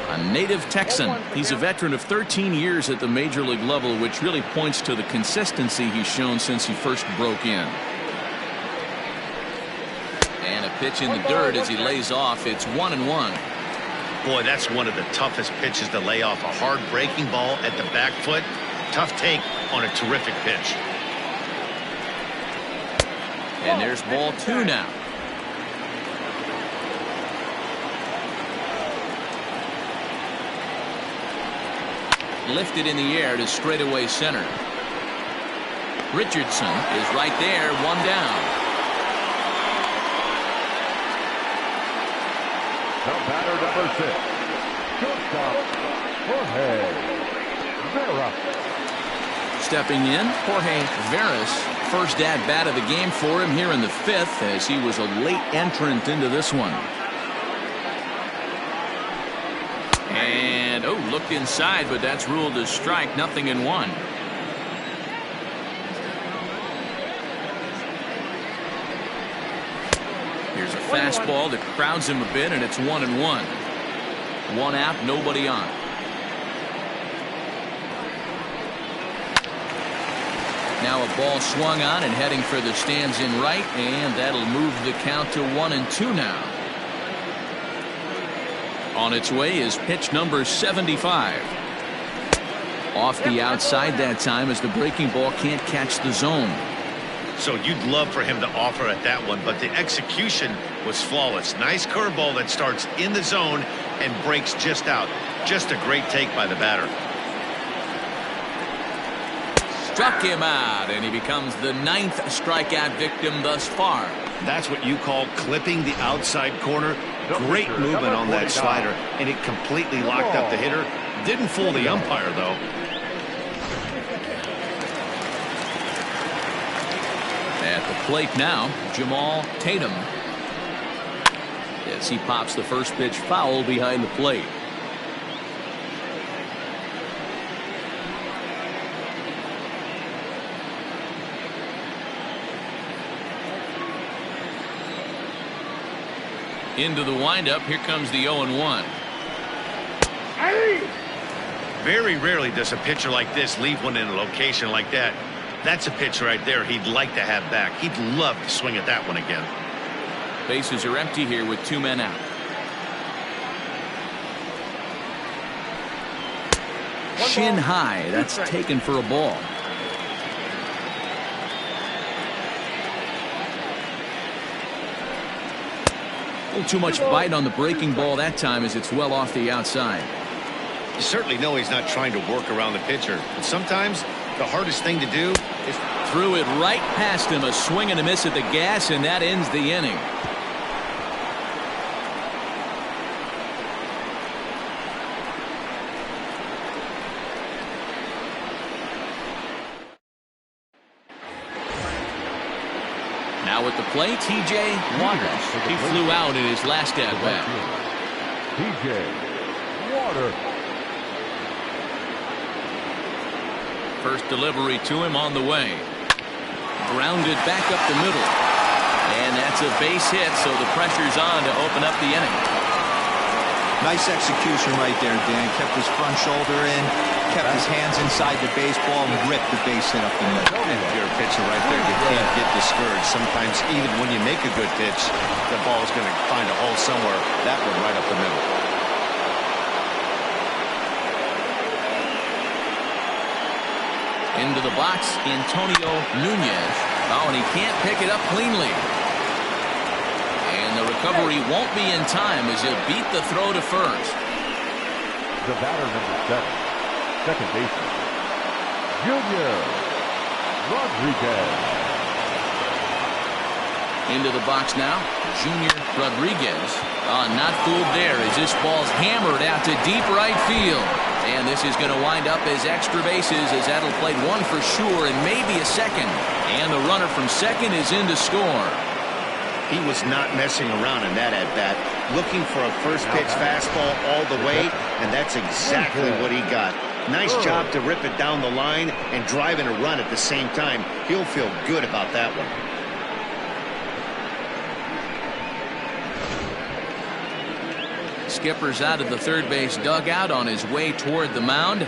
a native Texan. He's a veteran of 13 years at the major league level, which really points to the consistency he's shown since he first broke in. And a pitch in the dirt as he lays off. It's 1-1. Boy, that's one of the toughest pitches to lay off. A hard breaking ball at the back foot. Tough take on a terrific pitch. And there's ball 2 now. Lifted in the air to straightaway center. Richardson is right there, 1 down. The batter number 6, shortstop, Jorge Vera. Stepping in, Jorge Veras. First at-bat of the game for him here in the 5th, as he was a late entrant into this one. And, oh, looked inside, but that's ruled as strike. 0-1. Here's a fastball that crowds him a bit, and it's 1-1. 1 out, nobody on. Now a ball swung on and heading for the stands in right, and that'll move the count to 1-2 now. On its way is pitch number 75. Off the outside that time as the breaking ball can't catch the zone. So you'd love for him to offer at that one, but the execution was flawless. Nice curveball that starts in the zone and breaks just out. Just a great take by the batter. Struck him out, and he becomes the 9th strikeout victim thus far. That's what you call clipping the outside corner. Great movement on that slider, and it completely locked up the hitter. Didn't fool the umpire, though. At the plate now, Jamal Tatum. As he pops the first pitch foul behind the plate. Into the windup. Here comes the 0-1. Very rarely does a pitcher like this leave one in a location like that. That's a pitch right there he'd like to have back. He'd love to swing at that one again. Bases are empty here with 2 men out. Shin high. That's taken for a ball. A little too much bite on the breaking ball that time as it's well off the outside. You certainly know he's not trying to work around the pitcher. But sometimes the hardest thing to do is threw it right past him. A swing and a miss at the gas, and that ends the inning. Now at the plate, T.J. Waters. He flew out in his last at-bat. T.J. Water. First delivery to him on the way. Grounded back up the middle. And that's a base hit, so the pressure's on to open up the inning. Nice execution right there, Dan. Kept his front shoulder in, kept his hands inside the baseball, and ripped the base hit up the middle. if you're a pitcher right there, you can't get discouraged. Sometimes even when you make a good pitch, the ball's going to find a hole somewhere. That one right up the middle. Into the box, Antonio Nunez. Oh, and he can't pick it up cleanly. And the recovery won't be in time as he'll beat the throw to first. The batter number 7, second baseman, Junior Rodriguez. Into the box now, Junior Rodriguez. Not fooled there as this ball's hammered out to deep right field. And this is going to wind up as extra bases as that'll play one for sure and maybe a second. And the runner from second is in to score. He was not messing around in that at-bat, looking for a first pitch fastball all the way, and that's exactly what he got. Nice job to rip it down the line and drive in a run at the same time. He'll feel good about that one. Skipper's out of the third base dugout on his way toward the mound.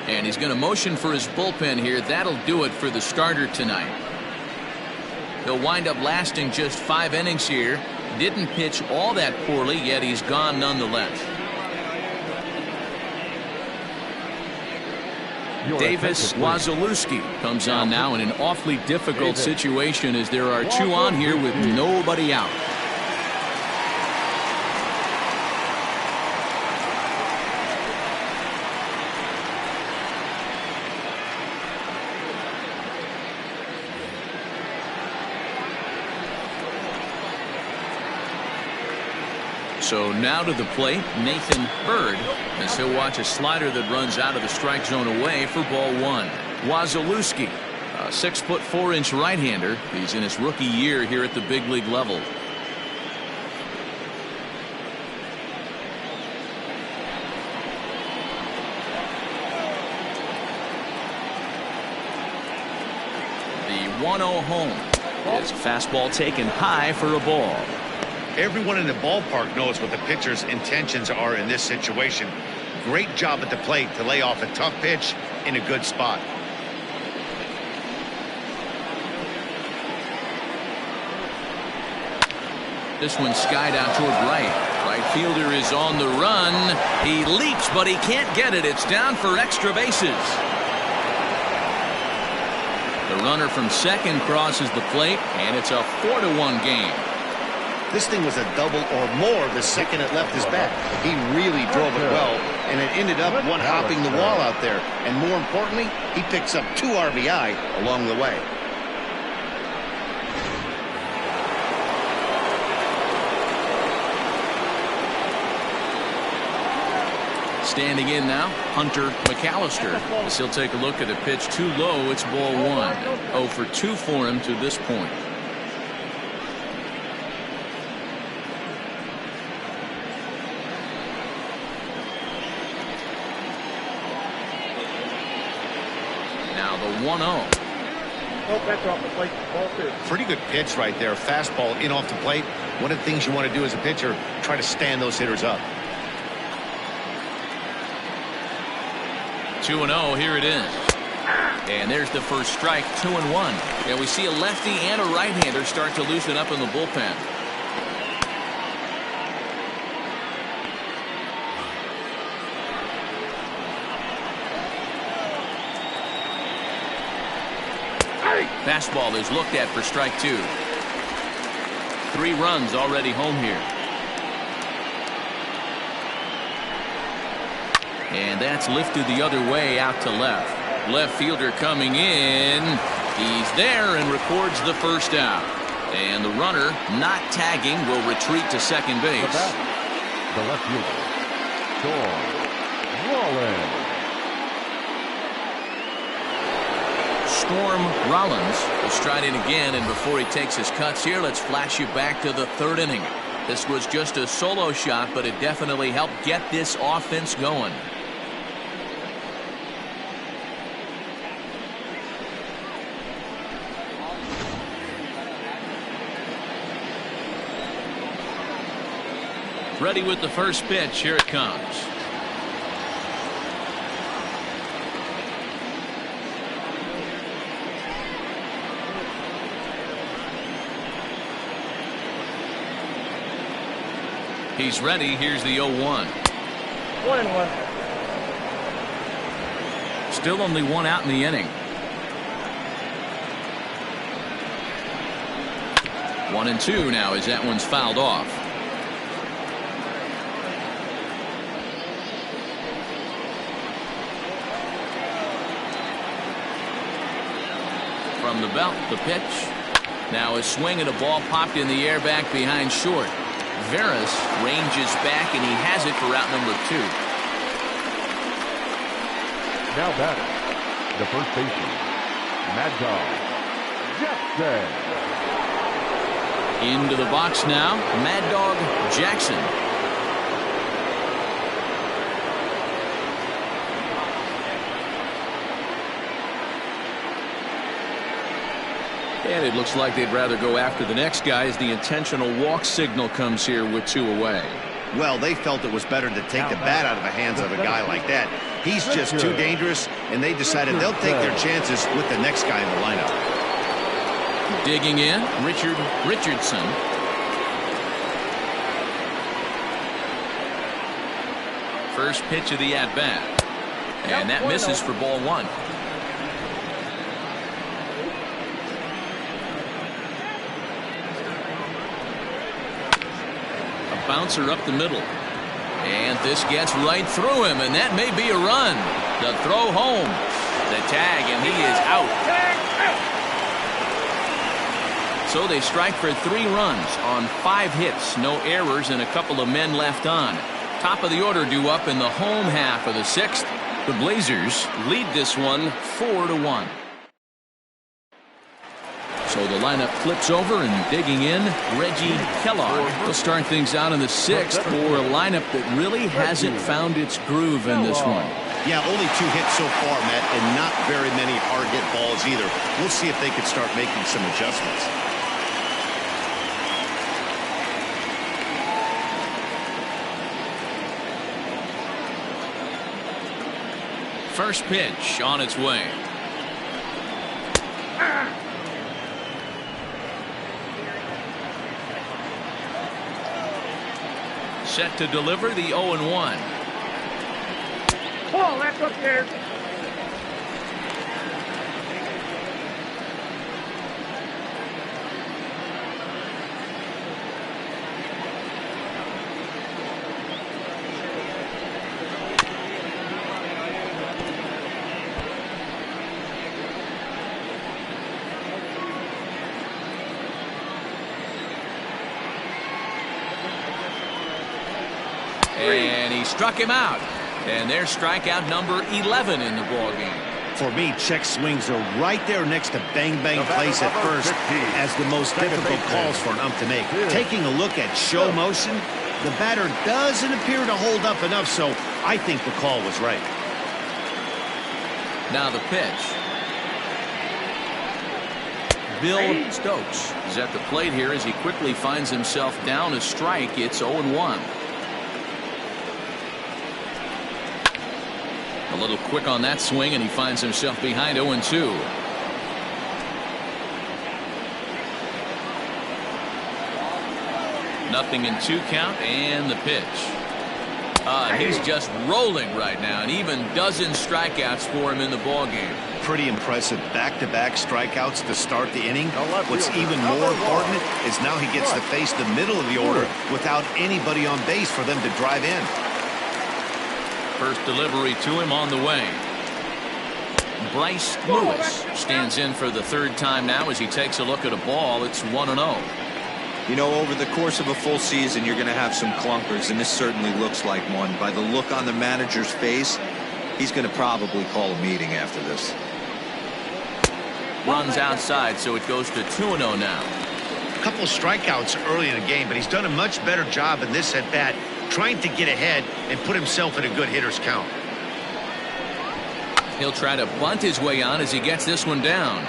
And he's going to motion for his bullpen here. That'll do it for the starter tonight. He'll wind up lasting just 5 innings here. Didn't pitch all that poorly, yet he's gone nonetheless. Davis Wazalewski comes on now in an awfully difficult situation as there are 2 on here with nobody out. So now to the plate, Nathan Bird, as he'll watch a slider that runs out of the strike zone away for ball 1. Wazalewski, a 6'4" right-hander. He's in his rookie year here at the big league level. The 1-0 home. It's a fastball taken high for a ball. Everyone in the ballpark knows what the pitcher's intentions are in this situation. Great job at the plate to lay off a tough pitch in a good spot. This one's skied out toward right. Right fielder is on the run. He leaps, but he can't get it. It's down for extra bases. The runner from second crosses the plate, and it's a 4-1 game. This thing was a double or more the second it left his bat. He really drove it well, and it ended up one-hopping the wall out there. And more importantly, he picks up 2 RBI along the way. Standing in now, Hunter McAllister, as he'll take a look at a pitch too low. It's ball 1. 0 for 2 for him to this point. Now the 1-0. Oh, that's off the plate. Ball 2. Pretty good pitch right there. Fastball in off the plate. One of the things you want to do as a pitcher, try to stand those hitters up. 2-0, here it is. And there's the first strike, 2-1. And we see a lefty and a right-hander start to loosen up in the bullpen. Fastball is looked at for strike 2. 3 runs already home here. And that's lifted the other way out to left. Left fielder coming in. He's there and records the first out. And the runner, not tagging, will retreat to second base. The left fielder, Sean Rollins. Storm Rollins will stride in again, and before he takes his cuts here, let's flash you back to the 3rd inning. This was just a solo shot, but it definitely helped get this offense going. Ready with the first pitch. Here it comes. He's ready. Here's the 0-1. 1-1. Still only 1 out in the inning. 1-2 now as that one's fouled off. From the belt, the pitch. Now a swing and a ball popped in the air back behind short. Veras ranges back, and he has it for out number 2. Now batting, the first baseman, Mad Dog Jackson. Into the box now, Mad Dog Jackson. And it looks like they'd rather go after the next guy as the intentional walk signal comes here with 2 away. Well, they felt it was better to take the bat out of the hands of a guy like that. He's just too dangerous, and they decided they'll take their chances with the next guy in the lineup. Digging in, Richardson. First pitch of the at-bat. And that misses for ball 1. Bouncer up the middle, and this gets right through him, and that may be a run. The throw home, the tag, and he is out. So they strike for 3 runs on 5 hits, no errors, and a couple of men left on. Top of the order due up in the home half of the 6th. The Blazers lead this one 4-1. So the lineup flips over, and digging in, Reggie Kellogg will start things out in the 6th for a lineup that really hasn't found its groove in this one. Yeah, only 2 hits so far, Matt, and not very many hard hit balls either. We'll see if they can start making some adjustments. First pitch on its way. Set to deliver the 0-1. Oh, that's up there. And he struck him out. And there's strikeout number 11 in the ballgame. For me, check swings are right there next to bang-bang plays at first as the most difficult calls for an ump to make. Taking a look at show motion, the batter doesn't appear to hold up enough, so I think the call was right. Now the pitch. Bill Stokes is at the plate here as he quickly finds himself down a strike. It's 0-1. A little quick on that swing, and he finds himself behind 0-2. Nothing in 2 count, and the pitch. He's just rolling right now, and even dozen strikeouts for him in the ballgame. Pretty impressive back-to-back strikeouts to start the inning. What's even more important is now he gets to face the middle of the order without anybody on base for them to drive in. First delivery to him on the way. Bryce Lewis stands in for the 3rd time now as he takes a look at a ball. It's 1-0. You know, over the course of a full season, you're going to have some clunkers, and this certainly looks like one. By the look on the manager's face, he's going to probably call a meeting after this. Runs outside, so it goes to 2-0 now. A couple strikeouts early in the game, but he's done a much better job in this at-bat trying to get ahead and put himself in a good hitter's count. He'll try to bunt his way on as he gets this one down.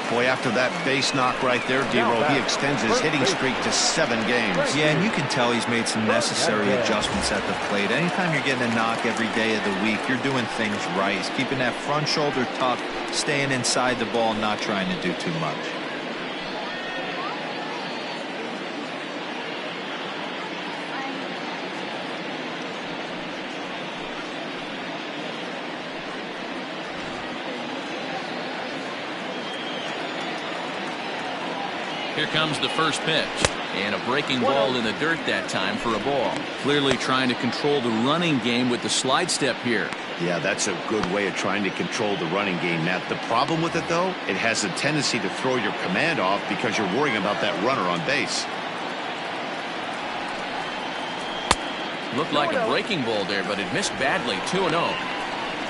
Boy, after that base knock right there, D-Roll, he extends his hitting streak to 7 games. Yeah, and you can tell he's made some necessary adjustments at the plate. Anytime you're getting a knock every day of the week, you're doing things right. He's keeping that front shoulder tucked, staying inside the ball, not trying to do too much. Here comes the first pitch, and a breaking ball in the dirt that time for a ball. Clearly trying to control the running game with the slide step here. Yeah, that's a good way of trying to control the running game, Matt. The problem with it, though, it has a tendency to throw your command off because you're worrying about that runner on base. Looked like a breaking ball there, but it missed badly. 2-0.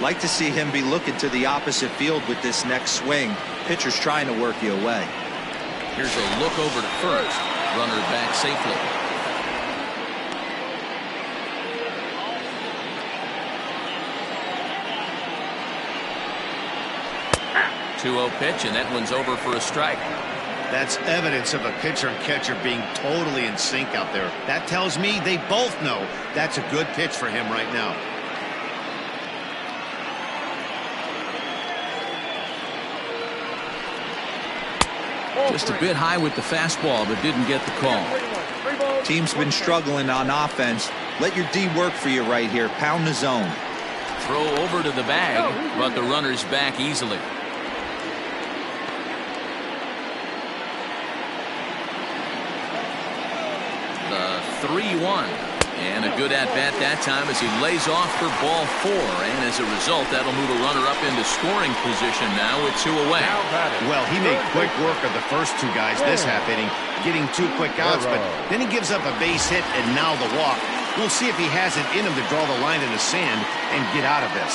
Like to see him be looking to the opposite field with this next swing. Pitcher's trying to work you away. Here's a look over to first. Runner back safely. Two-0 pitch, and that one's over for a strike. That's evidence of a pitcher and catcher being totally in sync out there. That tells me they both know that's a good pitch for him right now. Just a bit high with the fastball, but didn't get the call. Team's been struggling on offense. Let your D work for you right here. Pound the zone. Throw over to the bag, but the runner's back easily. The 3-1. And a good at-bat that time as he lays off for ball 4. And as a result, that'll move a runner up into scoring position now with 2 away. Well, he made quick work of the first 2 guys this half inning, getting 2 quick outs, but then he gives up a base hit and now the walk. We'll see if he has it in him to draw the line in the sand and get out of this.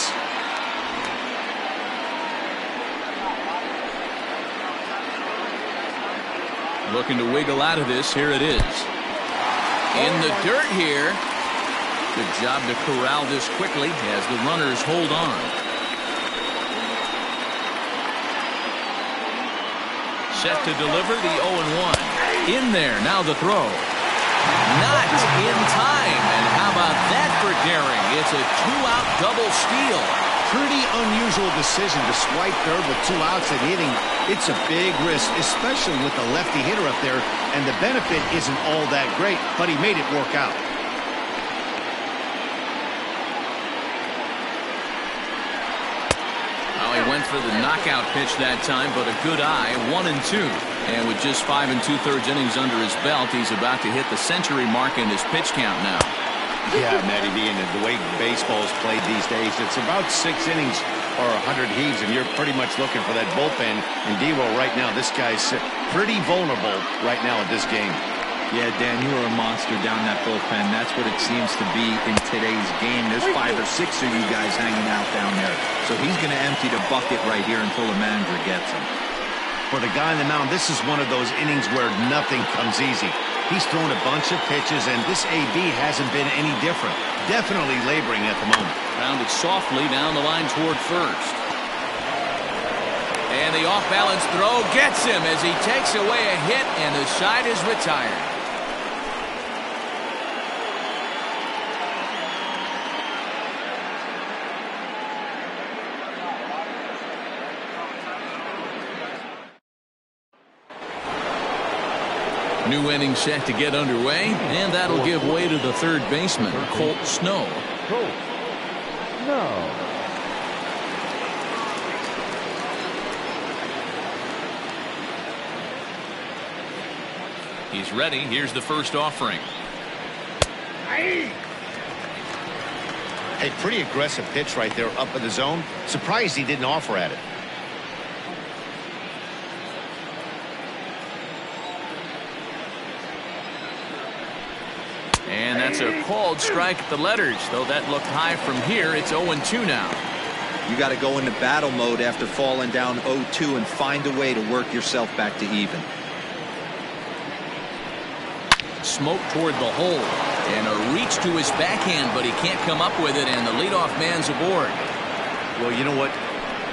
Looking to wiggle out of this. Here it is. In the dirt here. Good job to corral this quickly as the runners hold on. Set to deliver the 0-1. In there. Now the throw. Not in time. And how about that for daring? It's a 2-out double steal. Pretty unusual decision to swipe third with 2 outs and hitting. It's a big risk, especially with the lefty hitter up there, and the benefit isn't all that great, but he made it work out. Well, he went for the knockout pitch that time, but a good eye, 1-2. And with just 5 2/3 innings under his belt, he's about to hit the century mark in his pitch count now. Yeah, Matty V, and the way baseball is played these days, it's about 6 innings or 100 heaves, and you're pretty much looking for that bullpen. And D-Roll right now, this guy's pretty vulnerable right now in this game. Yeah, Dan, you are a monster down that bullpen. That's what it seems to be in today's game. There's 5 or 6 of you guys hanging out down there. So he's going to empty the bucket right here until the manager gets him. For the guy on the mound, this is one of those innings where nothing comes easy. He's thrown a bunch of pitches, and this AB hasn't been any different. Definitely laboring at the moment. Rounded softly down the line toward first. And the off-balance throw gets him as he takes away a hit, and the side is retired. New inning set to get underway, and that'll give way to the third baseman, Colt Snow. Colt Snow. He's ready. Here's the first offering. A pretty aggressive pitch right there up in the zone. Surprised he didn't offer at it. And that's a called strike at the letters, though that looked high from here. It's 0-2 now. You got to go into battle mode after falling down 0-2 and find a way to work yourself back to even. Smoke toward the hole, and a reach to his backhand, but he can't come up with it, and the leadoff man's aboard. Well, you know what?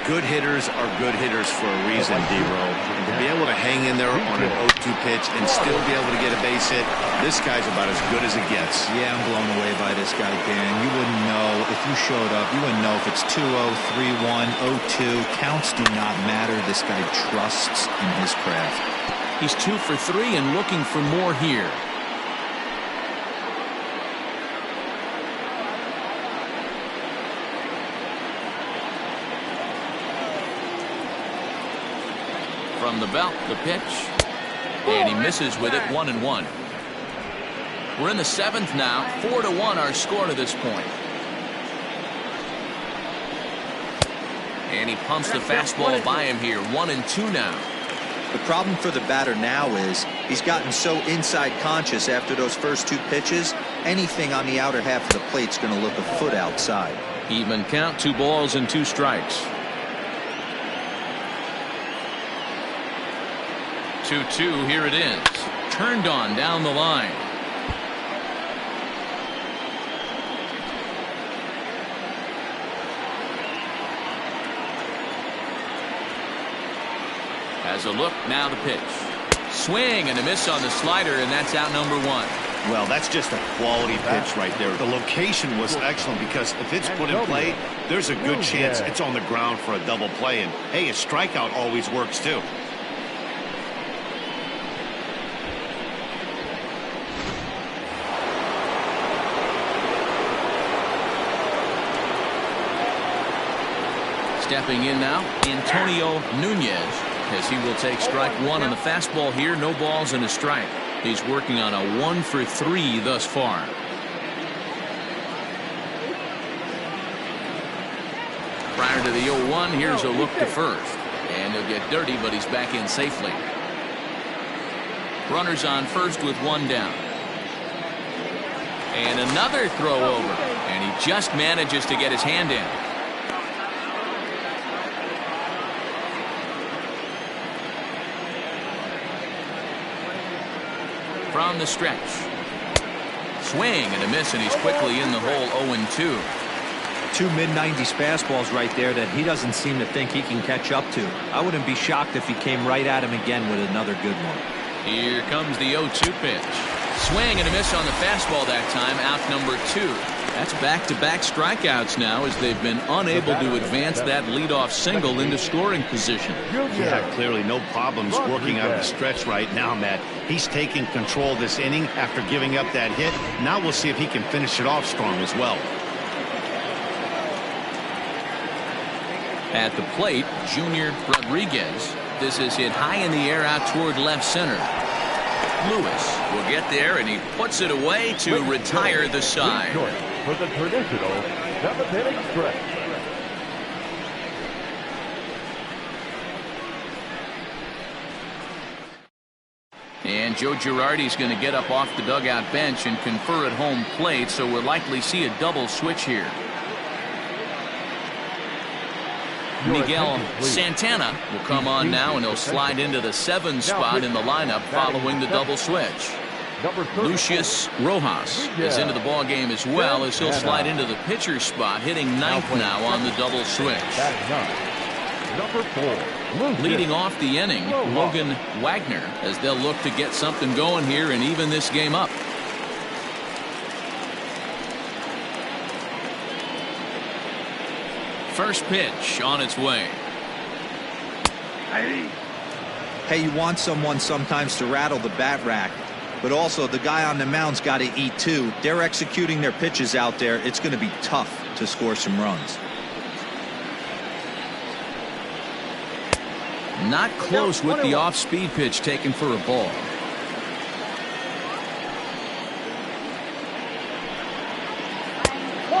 Good hitters are good hitters for a reason, D-Row. And to be able to hang in there on an 0-2 pitch and still be able to get a base hit, this guy's about as good as it gets. Yeah, I'm blown away by this guy, Dan. You wouldn't know if you showed up. You wouldn't know if it's 2-0, 3-1, 0-2. Counts do not matter. This guy trusts in his craft. He's 2 for 3 and looking for more here. From the belt, the pitch, and he misses with it. 1-1. We're in the 7th now. 4-1 our score to this point. And he pumps the fastball by him here. 1-2 now. The problem for the batter now is he's gotten so inside conscious after those first 2 pitches. Anything on the outer half of the plate's going to look a foot outside. Even count, 2 balls and 2 strikes. 2-2, here it is. Turned on down the line. Has a look, now the pitch. Swing and a miss on the slider, and that's out number 1. Well, that's just a quality pitch right there. The location was excellent because if it's put in play, there's a good chance it's on the ground for a double play. And, hey, a strikeout always works, too. Stepping in now, Antonio Nunez, as he will take strike 1 on the fastball here. No balls and a strike. He's working on a 1 for 3 thus far. Prior to the 0-1, here's a look to first. And he'll get dirty, but he's back in safely. Runners on first with 1 down. And another throw over. And he just manages to get his hand in. From the stretch. Swing and a miss, and he's quickly in the hole. 0-2. 2 mid-90s fastballs right there that he doesn't seem to think he can catch up to. I wouldn't be shocked if he came right at him again with another good one. Here comes the 0-2 pitch. Swing and a miss on the fastball that time. Out number 2. That's back-to-back strikeouts now as they've been unable to advance that leadoff single into scoring position. Yeah, clearly no problems working out of the stretch right now, Matt. He's taking control of this inning after giving up that hit. Now we'll see if he can finish it off strong as well. At the plate, Junior Rodriguez. This is hit high in the air out toward left center. Lewis will get there, and he puts it away to retire the side. For the traditional 7th inning stretch. And And Joe Girardi's going to get up off the dugout bench and confer at home plate, so we'll likely see a double switch here. Miguel Santana will come on now, and he'll slide into the 7 spot in the lineup following the double switch. Lucius Rojas is into the ball game as well, as he'll slide into the pitcher spot, hitting 9th now on the double switch. Number 4. Leading off the inning, Logan Wagner, as they'll look to get something going here and even this game up. First pitch on its way. Hey, you want someone sometimes to rattle the bat rack, but also the guy on the mound's got to eat too. They're executing their pitches out there. It's going to be tough to score some runs. Not close with the off-speed pitch taken for a ball.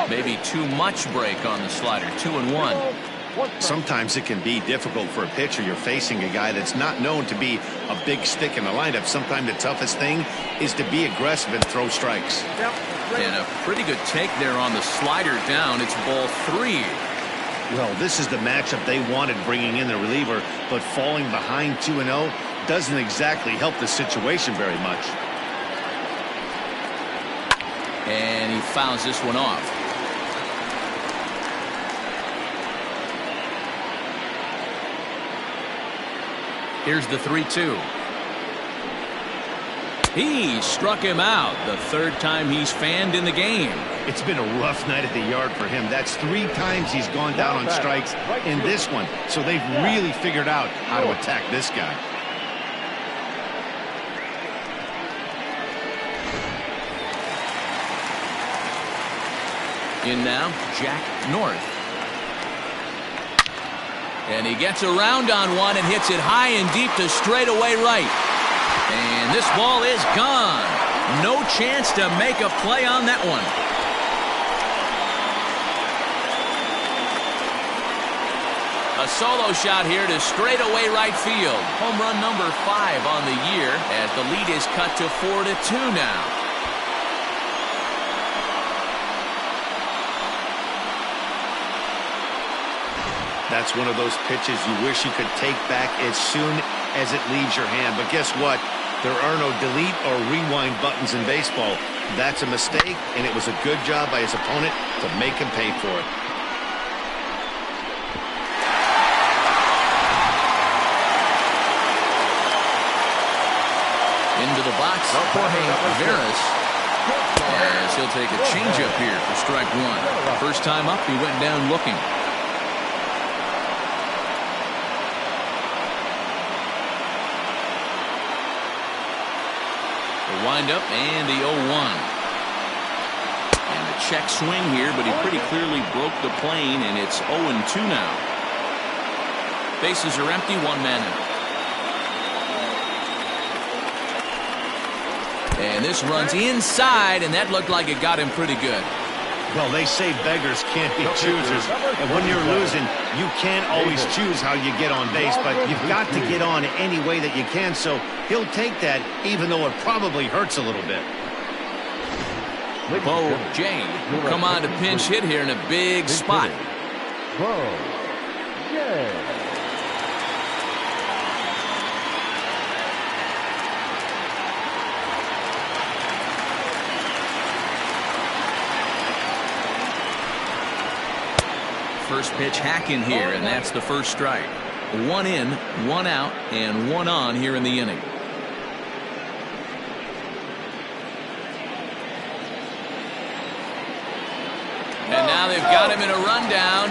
Maybe too much break on the slider. 2-1. Sometimes it can be difficult for a pitcher. You're facing a guy that's not known to be a big stick in the lineup. Sometimes the toughest thing is to be aggressive and throw strikes. And a pretty good take there on the slider down. It's ball 3. Well, this is the matchup they wanted, bringing in the reliever, but falling behind 2-0 doesn't exactly help the situation very much. And he fouls this one off. Here's the 3-2. He struck him out, the 3rd time he's fanned in the game. It's been a rough night at the yard for him. That's 3 times he's gone down on strikes in this one. So they've really figured out how to attack this guy. In now, Jack North. And he gets around on one and hits it high and deep to straightaway right. And this ball is gone. No chance to make a play on that one. A solo shot here to straightaway right field. Home run number 5 on the year, as the lead is cut to 4-2 now. That's one of those pitches you wish you could take back as soon as it leaves your hand. But guess what? There are no delete or rewind buttons in baseball. That's a mistake, and it was a good job by his opponent to make him pay for it. Into the box, Jorge Veras, as he'll take a changeup here for strike 1. First time up, he went down looking. Wind up and the 0-1. And a check swing here, but he pretty clearly broke the plane, and it's 0-2 now. Bases are empty, 1 man out. And this runs inside, and that looked like it got him pretty good. Well, they say beggars can't be choosers, and when you're losing, you can't always choose how you get on base, but you've got to get on any way that you can, so he'll take that, even though it probably hurts a little bit. Bo Jay will come on to pinch hit here in a big spot. Bo Jay. First pitch hack in here, and that's the first strike. 1 in, 1 out, and 1 on here in the inning. And now they've got him in a rundown.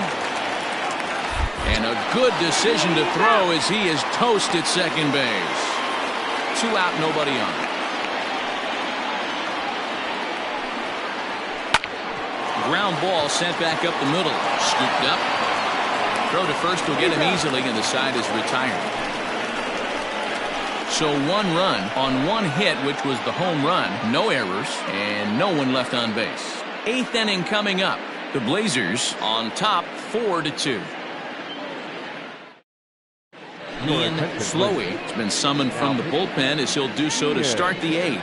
And a good decision to throw as he is toast at second base. 2 out, nobody on. Ground ball sent back up the middle. Scooped up. Throw to first will get him easily, and the side is retired. So 1 run on 1 hit, which was the home run. No errors, and no one left on base. 8th inning coming up. The Blazers on top 4-2. Ian Slowey has been summoned from the bullpen as he'll do so to start the 8th.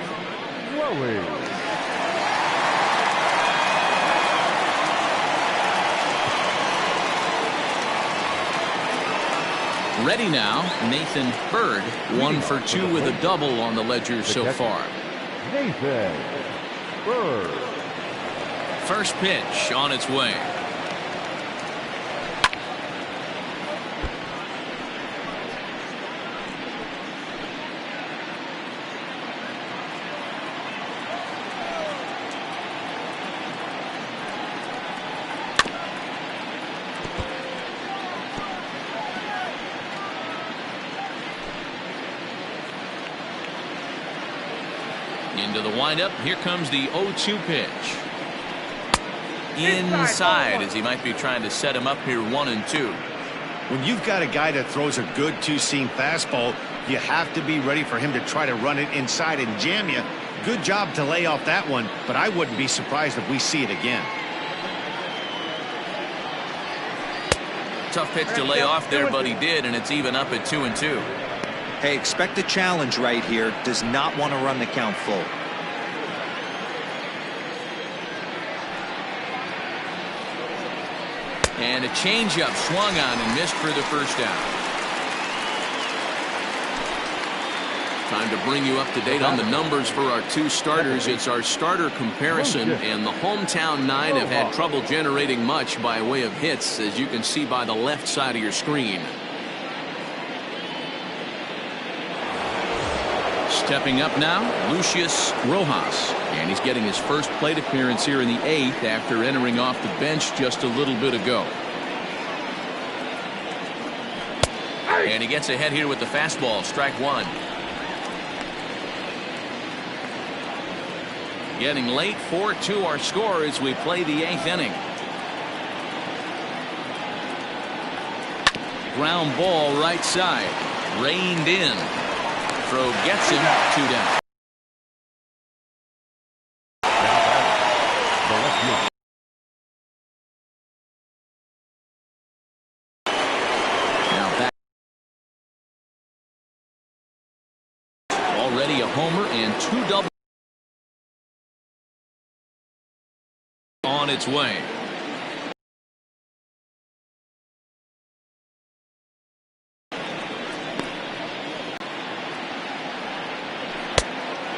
Ready now, Nathan Bird, 1 for 2 with a double on the ledger so far. Nathan Bird. First pitch on its way. Into the windup. Here comes the 0-2 pitch. Inside, as he might be trying to set him up here 1-2. When you've got a guy that throws a good two-seam fastball, you have to be ready for him to try to run it inside and jam you. Good job to lay off that one, but I wouldn't be surprised if we see it again. Tough pitch to lay off there, but he did, and it's even up at 2-2. Hey, expect a challenge right here. Does not want to run the count full. And a changeup swung on and missed for the first down. Time to bring you up to date on the numbers for our 2 starters. It's our starter comparison, and the hometown 9 have had trouble generating much by way of hits, as you can see by the left side of your screen. Stepping up now, Lucius Rojas, and he's getting his first plate appearance here in the 8th after entering off the bench just a little bit ago. And he gets ahead here with the fastball, strike 1. Getting late, 4-2 our score as we play the 8th inning. Ground ball right side, reined in. Throw gets him, 2 down. Now back. Already a homer and 2 doubles on its way.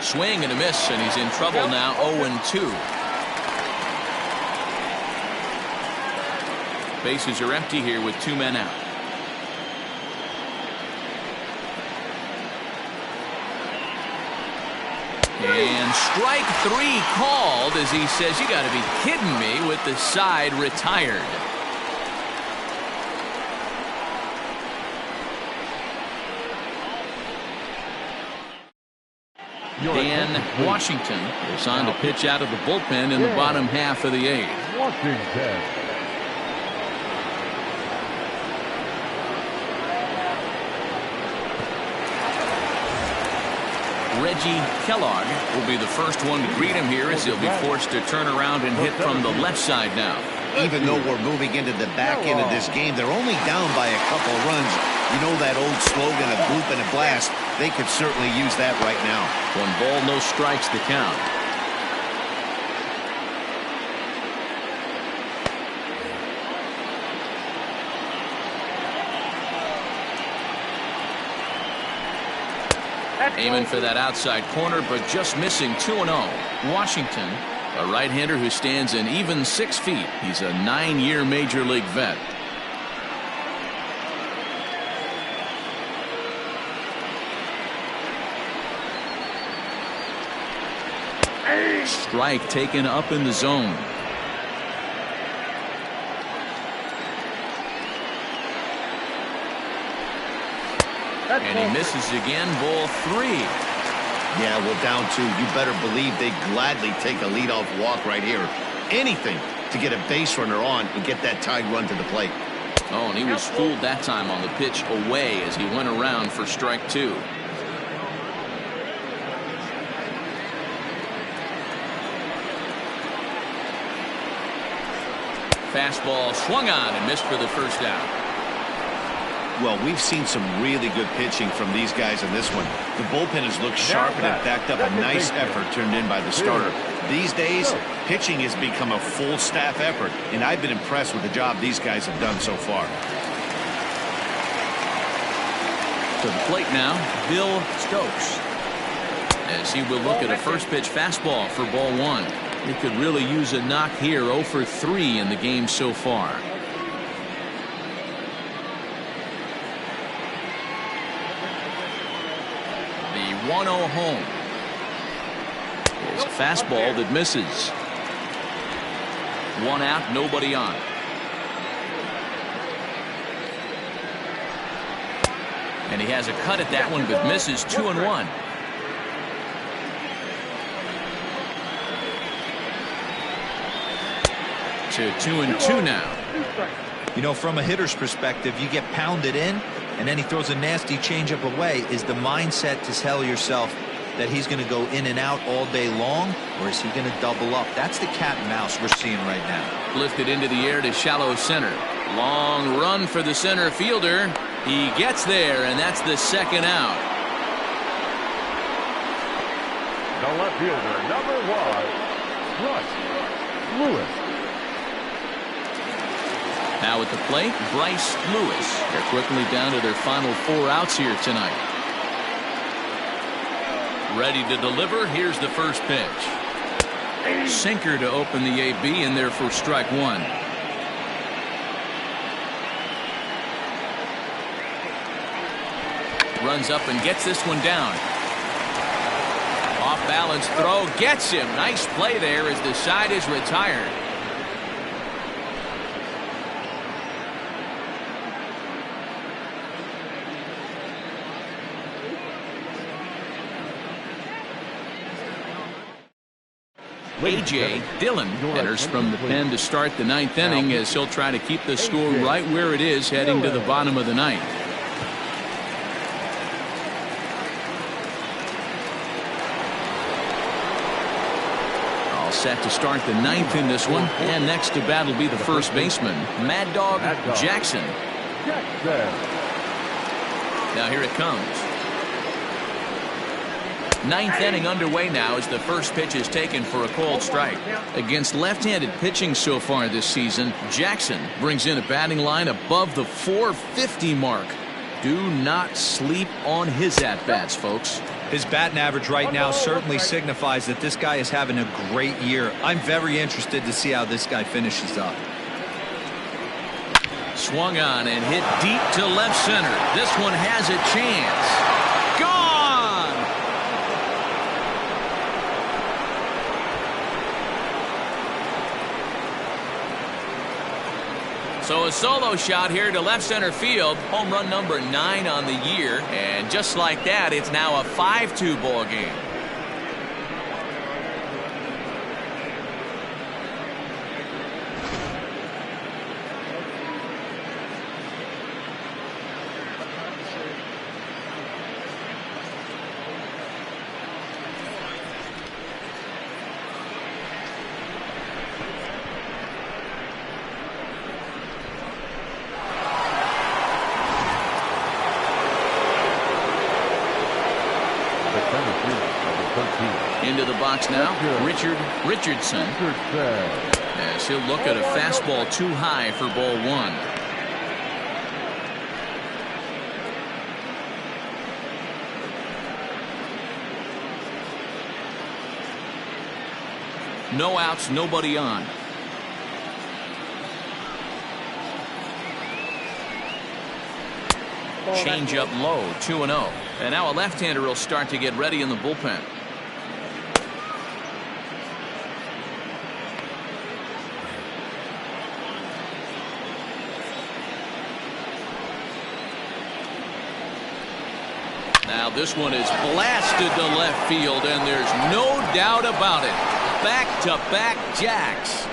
Swing and a miss, and he's in trouble now, 0-2. Bases are empty here with 2 men out. And strike 3 called as he says, "You got to be kidding me," with the side retired. Dan Washington is on to pitch out of the bullpen in the bottom half of the 8th. Washington. Reggie Kellogg will be the first one to greet him here as he'll be forced to turn around and hit from the left side now. Even though we're moving into the back end of this game, they're only down by a couple runs. You know that old slogan, a bloop and a blast. They could certainly use that right now. 1 ball, no strikes the count. Aiming for that outside corner, but just missing. 2-0. Washington, a right-hander who stands an even 6 feet. He's a 9-year major league vet. Strike taken up in the zone. And he misses again, ball 3. Yeah, well, down 2. You better believe they'd gladly take a leadoff walk right here. Anything to get a base runner on and get that tied run to the plate. Oh, and he was fooled that time on the pitch away as he went around for strike 2. Fastball swung on and missed for the first out. Well, we've seen some really good pitching from these guys in this one. The bullpen has looked sharp and it backed up a nice effort turned in by the starter. These days, pitching has become a full staff effort, and I've been impressed with the job these guys have done so far. To the plate now, Bill Stokes. As he will look at a first pitch fastball for ball one. He could really use a knock here. 0 for 3 in the game so far. The 1-0 home. It's a fastball that misses. 1 out, nobody on. And he has a cut at that one, but misses. 2-1. To 2-2 now. You know, from a hitter's perspective, you get pounded in, and then he throws a nasty changeup away. Is the mindset to tell yourself that he's going to go in and out all day long, or is he going to double up? That's the cat and mouse we're seeing right now. Lifted into the air to shallow center. Long run for the center fielder. He gets there, and that's the second out. The left fielder, number 1, Russ Lewis. Now at the plate, Bryce Lewis. They're quickly down to their final 4 outs here tonight. Ready to deliver. Here's the first pitch. Sinker to open the AB in there for strike 1. Runs up and gets this one down. Off balance throw gets him. Nice play there as the side is retired. A.J. Dillon enters from the pen to start the 9th inning as he'll try to keep the score right where it is heading to the bottom of the 9th. All set to start the 9th in this one, and next to bat will be the first baseman, Mad Dog Jackson. Now here it comes. 9th inning underway now as the first pitch is taken for a called strike. Against left-handed pitching so far this season, Jackson brings in a batting line above the 450 mark. Do not sleep on his at-bats, folks. His batting average right now certainly signifies that this guy is having a great year. I'm very interested to see how this guy finishes up. Swung on and hit deep to left center. This one has a chance. Gone! So a solo shot here to left center field. Home run number 9 on the year. And just like that, it's now a 5-2 ball game. Into the box now, Richardson. As he'll look at a fastball too high for ball 1. No outs, nobody on. Change up low, 2-0. And now a left-hander will start to get ready in the bullpen. Now this one is blasted to left field, and there's no doubt about it. Back-to-back jacks.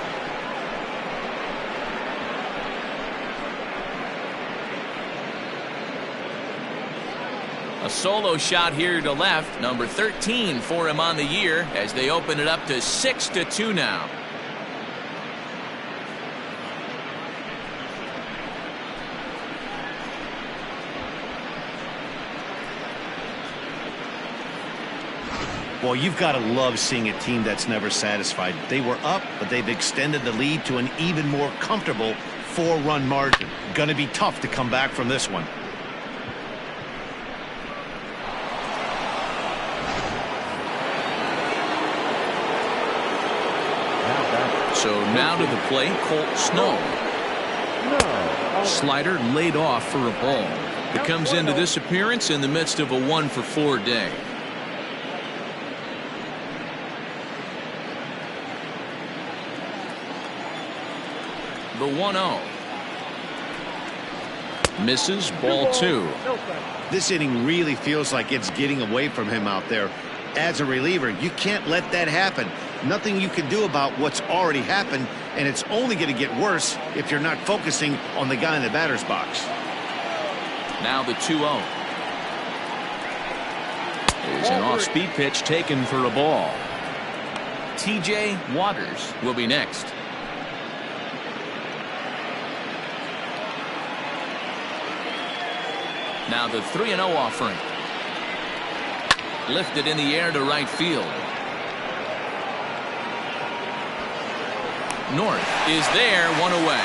A solo shot here to left, number 13 for him on the year, as they open it up to 6-2 now. Well, you've got to love seeing a team that's never satisfied. They were up, but they've extended the lead to an even more comfortable 4-run margin. Going to be tough to come back from this one. So now to the plate, Colt Snow. Slider laid off for a ball. It comes into this appearance in the midst of a 1-for-4 day. The 1-0. Misses, ball 2. This inning really feels like it's getting away from him out there. As a reliever, you can't let that happen. Nothing you can do about what's already happened, and it's only going to get worse if you're not focusing on the guy in the batter's box. Now the 2-0. Is an off-speed pitch taken for a ball. T.J. Waters will be next. Now the 3-0 offering. Lifted in the air to right field. North is there, one away.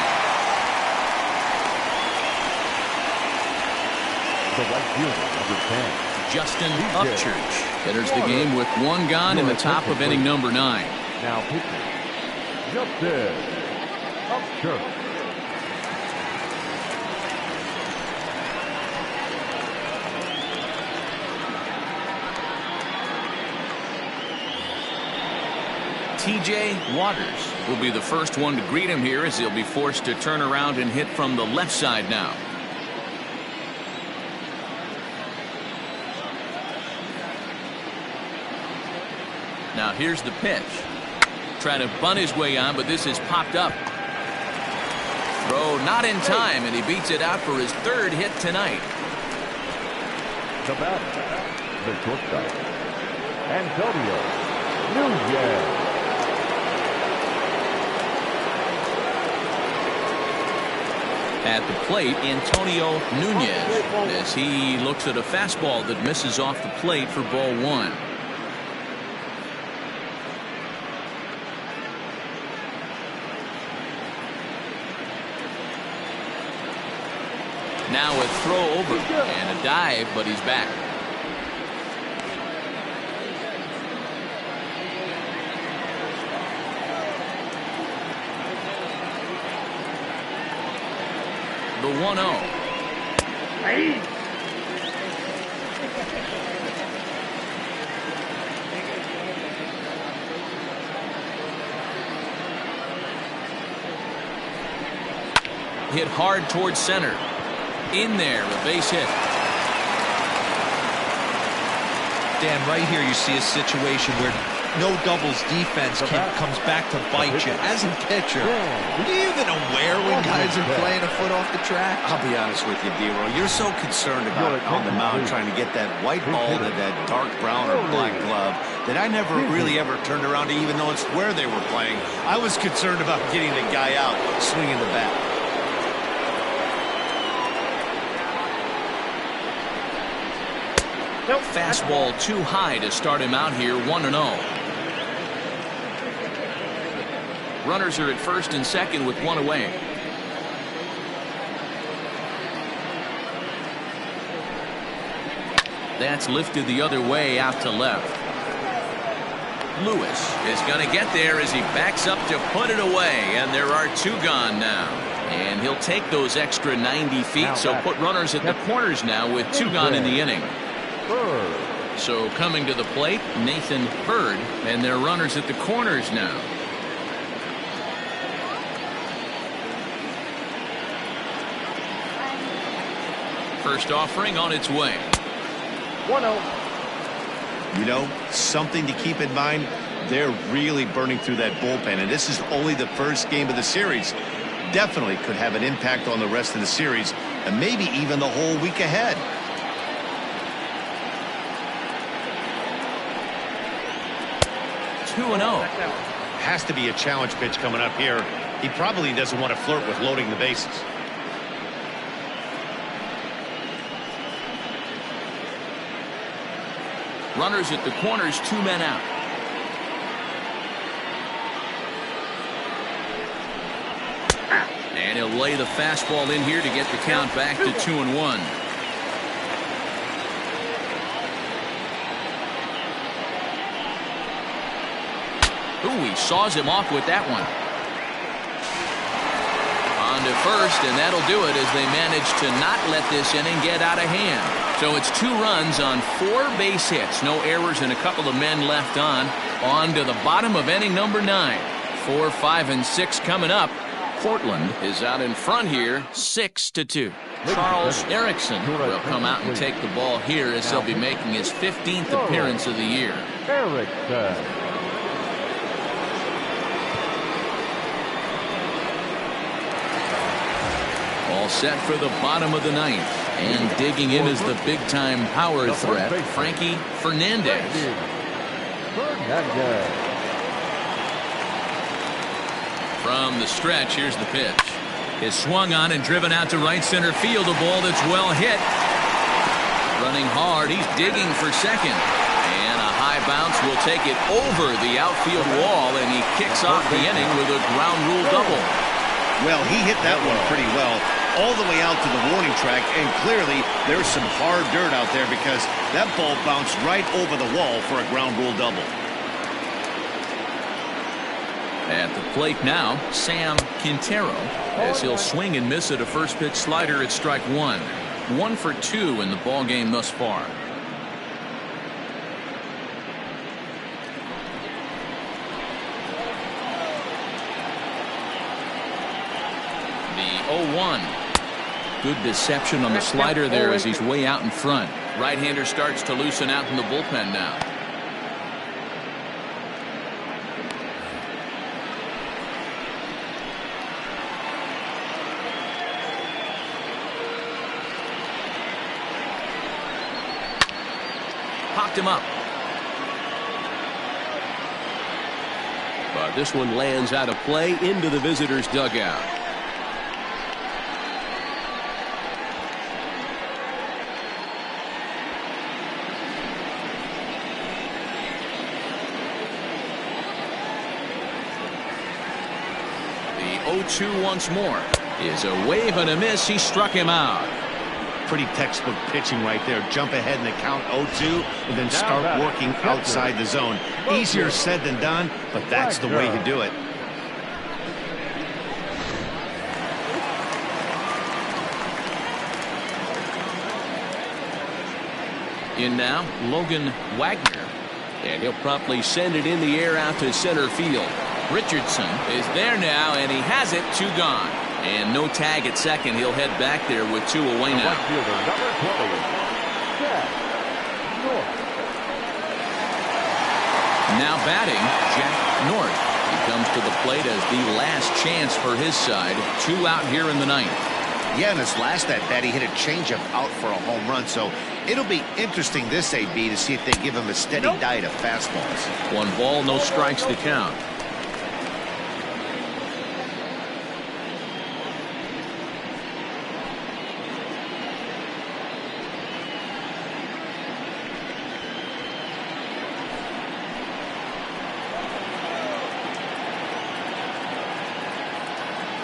The right fielder, number 10. Justin Upchurch enters the game with 1 gone in the top of inning number 9. Now pitching, Justin Upchurch. T.J. Waters will be the first one to greet him here as he'll be forced to turn around and hit from the left side now. Now here's the pitch. Trying to bunt his way on, but this is popped up. Throw not in time, and he beats it out for his 3rd hit tonight. The batter, the shortstop, Antonio Nunez. At the plate, Antonio Nunez, as he looks at a fastball that misses off the plate for ball 1. Now a throw over and a dive, but he's back. The 1-0. Hit hard towards center. In there, a base hit. Dan, right here you see a situation where no doubles defense comes back to bite you. As a pitcher, are you even aware when guys are playing a foot off the track? I'll be honest with you, D-Roll. You're so concerned about on the mound trying to get that white ball to that dark brown or black glove that I never really ever turned around to even notice where they were playing. I was concerned about getting the guy out swinging the bat. Fastball too high to start him out here, 1-0. Runners are at first and second with 1 away. That's lifted the other way out to left. Lewis is going to get there as he backs up to put it away, and there are 2 gone now. And he'll take those extra 90 feet, so put runners at the corners now with 2 gone in the inning. So coming to the plate, Nathan Bird, and their runners at the corners now. First offering on its way. 1-0. You know, something to keep in mind, they're really burning through that bullpen, and this is only the first game of the series. Definitely could have an impact on the rest of the series, and maybe even the whole week ahead. 2-0. Has to be a challenge pitch coming up here. He probably doesn't want to flirt with loading the bases. Runners at the corners, 2 men out. And he'll lay the fastball in here to get the count back to 2-1. Ooh, he saws him off with that one. On to first, and that'll do it as they manage to not let this inning get out of hand. So it's 2 runs on 4 base hits. No errors and a couple of men left on. On to the bottom of inning number 9. 4, 5, and 6 coming up. Portland is out in front here, 6-2. Charles Erickson will come out and take the ball here as he'll be making his 15th appearance of the year. Erickson. All set for the bottom of the 9th. And digging in is the big-time power threat, Frankie Fernandez. From the stretch, here's the pitch. Is swung on and driven out to right center field. A ball that's well hit. Running hard, he's digging for second. And a high bounce will take it over the outfield wall, and he kicks off the inning with a ground rule double. Well, he hit that one pretty well, all the way out to the warning track, and clearly there's some hard dirt out there because that ball bounced right over the wall for a ground rule double. At the plate now, Sam Quintero, as he'll swing and miss at a first pitch slider at strike 1. 1 for 2 in the ball game thus far. The 0-1. Good deception on the slider there as he's way out in front. Right-hander starts to loosen out in the bullpen now. Popped him up. But this one lands out of play into the visitors' dugout. The 0-2 once more is a wave and a miss. He struck him out. Pretty textbook pitching right there. Jump ahead in the count 0-2 and then start working outside the zone. Easier said than done, but that's the way to do it. In now, Logan Wagner, and he'll promptly send it in the air out to center field. Richardson is there now, and he has it. 2 gone. And no tag at second. He'll head back there with 2 away now. Now batting, Jack North. He comes to the plate as the last chance for his side. 2 out here in the 9th. Yeah, in his last at bat, he hit a changeup out for a home run. So it'll be interesting this AB to see if they give him a steady diet of fastballs. 1 ball, no strikes to count.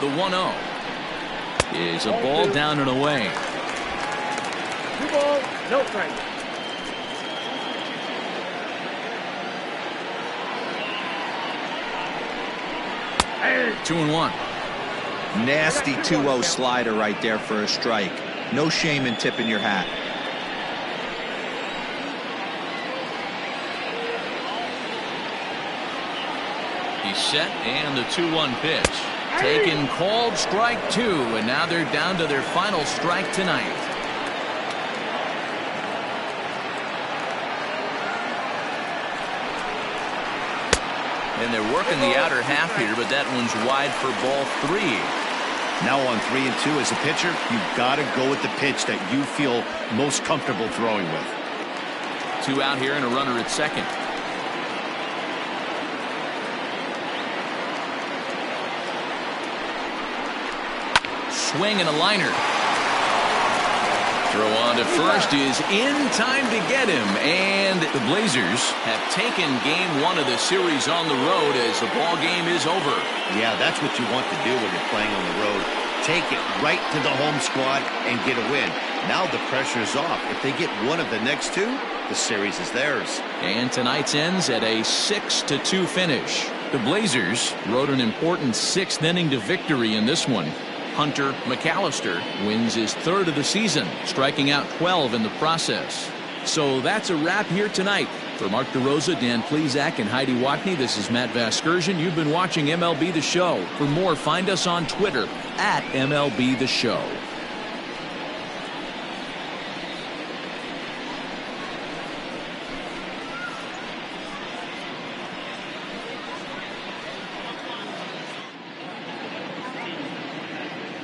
The 1-0 is a ball down and away. 2 balls, no strikes. Hey. 2-1. Nasty 2-0 slider right there for a strike. No shame in tipping your hat. He's set, and the 2-1 pitch. Taken, called, strike 2, and now they're down to their final strike tonight. And they're working the outer half here, but that one's wide for ball 3. Now on 3 and 2 as a pitcher, you've got to go with the pitch that you feel most comfortable throwing with. 2 out here and a runner at second. Swing and a liner. Throw on to first is in time to get him, and the Blazers have taken game 1 of the series on the road as the ball game is over. Yeah, that's what you want to do when you're playing on the road. Take it right to the home squad and get a win. Now the pressure is off. If they get one of the next 2, the series is theirs. And tonight's ends at a 6-2 finish. The Blazers rode an important 6th inning to victory in this one. Hunter McAllister wins his 3rd of the season, striking out 12 in the process. So that's a wrap here tonight. For Mark DeRosa, Dan Plezak, and Heidi Watney, this is Matt Vasgersian. You've been watching MLB The Show. For more, find us on Twitter at MLB The Show.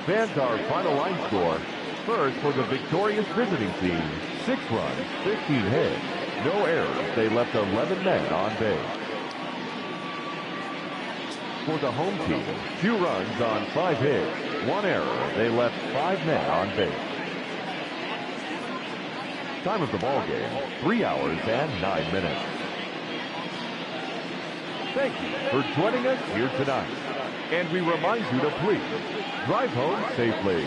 Fans, our final line score. First, for the victorious visiting team, 6 runs, 15 hits, no errors. They left 11 men on base. For the home team, 2 runs on 5 hits, 1 error. They left 5 men on base. Time of the ball game, 3 hours and 9 minutes. Thank you for joining us here tonight. And we remind you to please drive home safely.